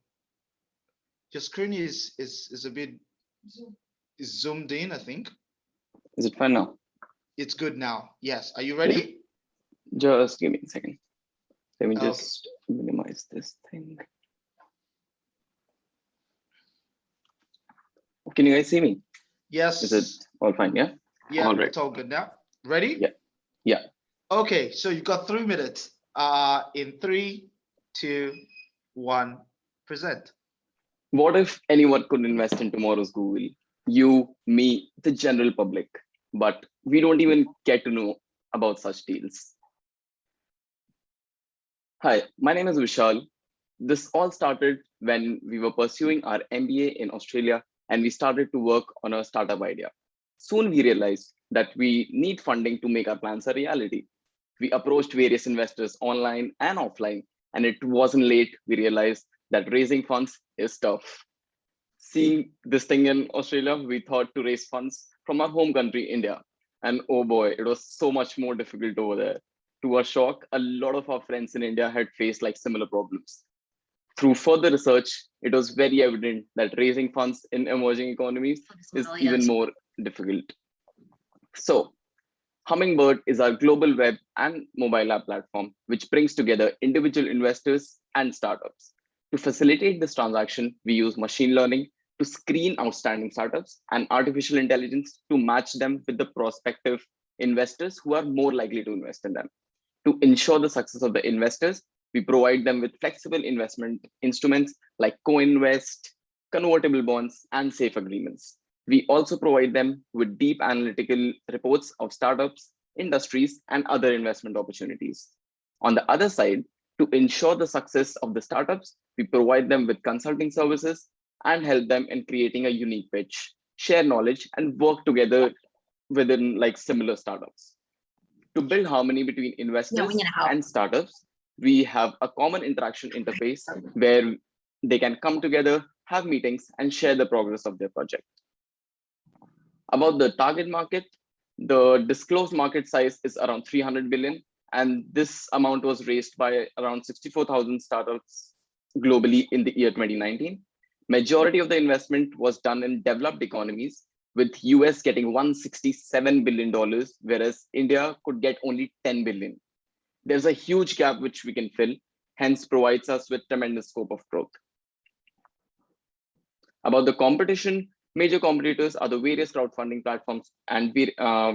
your screen is a bit zoomed in, I think. Is it fine now? It's good now. Yes. Are you ready? Just give me a second. Let me just minimize this thing. Can you guys see me? Yes. Is it all fine? Yeah. Yeah. All right. It's all good now. Ready? Yeah. Okay. So you got 3 minutes. In 3, 2, 1, present. What if anyone could invest in tomorrow's Google? You, me, the general public, but we don't even get to know about such deals. Hi, my name is Vishal. This all started when we were pursuing our MBA in Australia and we started to work on a startup idea. Soon we realized that we need funding to make our plans a reality. We approached various investors online and offline, and it wasn't late. We realized that raising funds is tough. Seeing this thing in Australia, we thought to raise funds from our home country, India. And oh boy, it was so much more difficult over there. To our shock, a lot of our friends in India had faced similar problems. Through further research, it was very evident that raising funds in emerging economies is even more difficult. So, Hummingbird is our global web and mobile app platform, which brings together individual investors and startups. To facilitate this transaction, we use machine learning to screen outstanding startups and artificial intelligence to match them with the prospective investors who are more likely to invest in them. To ensure the success of the investors, we provide them with flexible investment instruments like co-invest, convertible bonds, and safe agreements. We also provide them with deep analytical reports of startups, industries, and other investment opportunities. On the other side, to ensure the success of the startups, we provide them with consulting services and help them in creating a unique pitch, share knowledge, and work together within like similar startups. To build harmony between investors and startups, we have a common interaction interface where they can come together, have meetings, and share the progress of their project. About the target market, the disclosed market size is around 300 billion, and this amount was raised by around 64,000 startups globally in the year 2019. Majority of the investment was done in developed economies, with US getting $167 billion, whereas India could get only 10 billion. There's a huge gap which we can fill, hence provides us with tremendous scope of growth. About the competition, major competitors are the various crowdfunding platforms and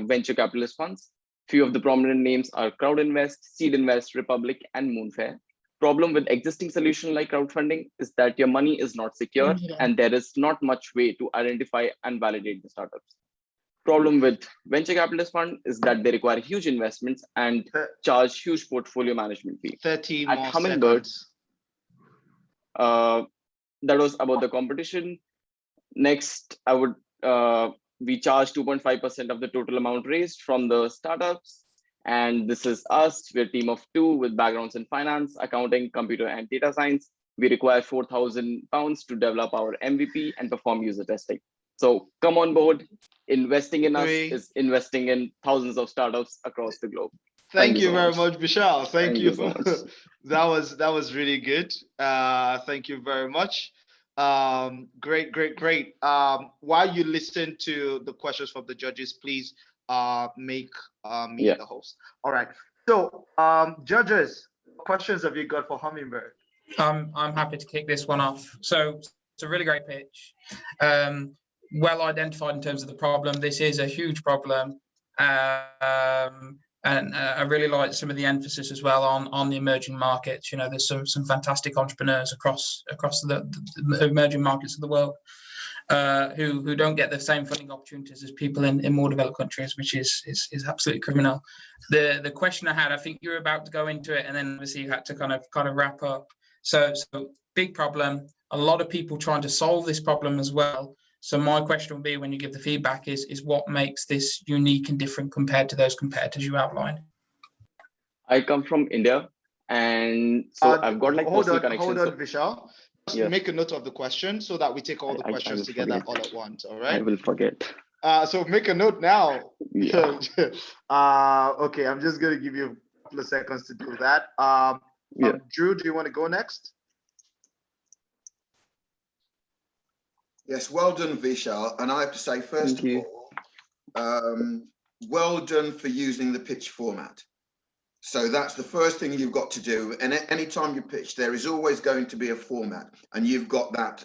venture capitalist funds. Few of the prominent names are CrowdInvest, SeedInvest, Republic, and Moonfare. Problem with existing solution like crowdfunding is that your money is not secure and there is not much way to identify and validate the startups. Problem with venture capitalist fund is that they require huge investments and charge huge portfolio management fee. 30 At more Hummingbird, seconds. that was about the competition. Next, we charge 2.5% of the total amount raised from the startups. And this is us. We're a team of 2 with backgrounds in finance, accounting, computer, and data science. We require £4,000 to develop our MVP and perform user testing. So come on board. Investing in us is investing in thousands of startups across the globe. Thank you very much, Vishal. Thank you so much. that was really good. Thank you very much. Great. While you listen to the questions from the judges, please make me the host. All right. So, judges, what questions have you got for Hummingbird? I'm happy to kick this one off. So it's a really great pitch. Well identified in terms of the problem. This is a huge problem. And I really like some of the emphasis as well on the emerging markets. You know, there's some fantastic entrepreneurs across the emerging markets of the world who don't get the same funding opportunities as people in more developed countries, which is absolutely criminal. The question I had, I think you were about to go into it, and then obviously you had to kind of wrap up. So big problem. A lot of people trying to solve this problem as well. So my question would be, when you give the feedback, is what makes this unique and different compared to those competitors you outlined? I come from India, and so I've got like personal connections. Hold on, Vishal. Just make a note of the question so that we take all the questions together all at once. All right. I will forget. So make a note now. Yeah. Okay, I'm just gonna give you a couple of seconds to do that. Drew, do you want to go next? Yes, well done, Vishal. And I have to say, first of all, well done for using the pitch format. So that's the first thing you've got to do. And anytime you pitch, there is always going to be a format, and you've got that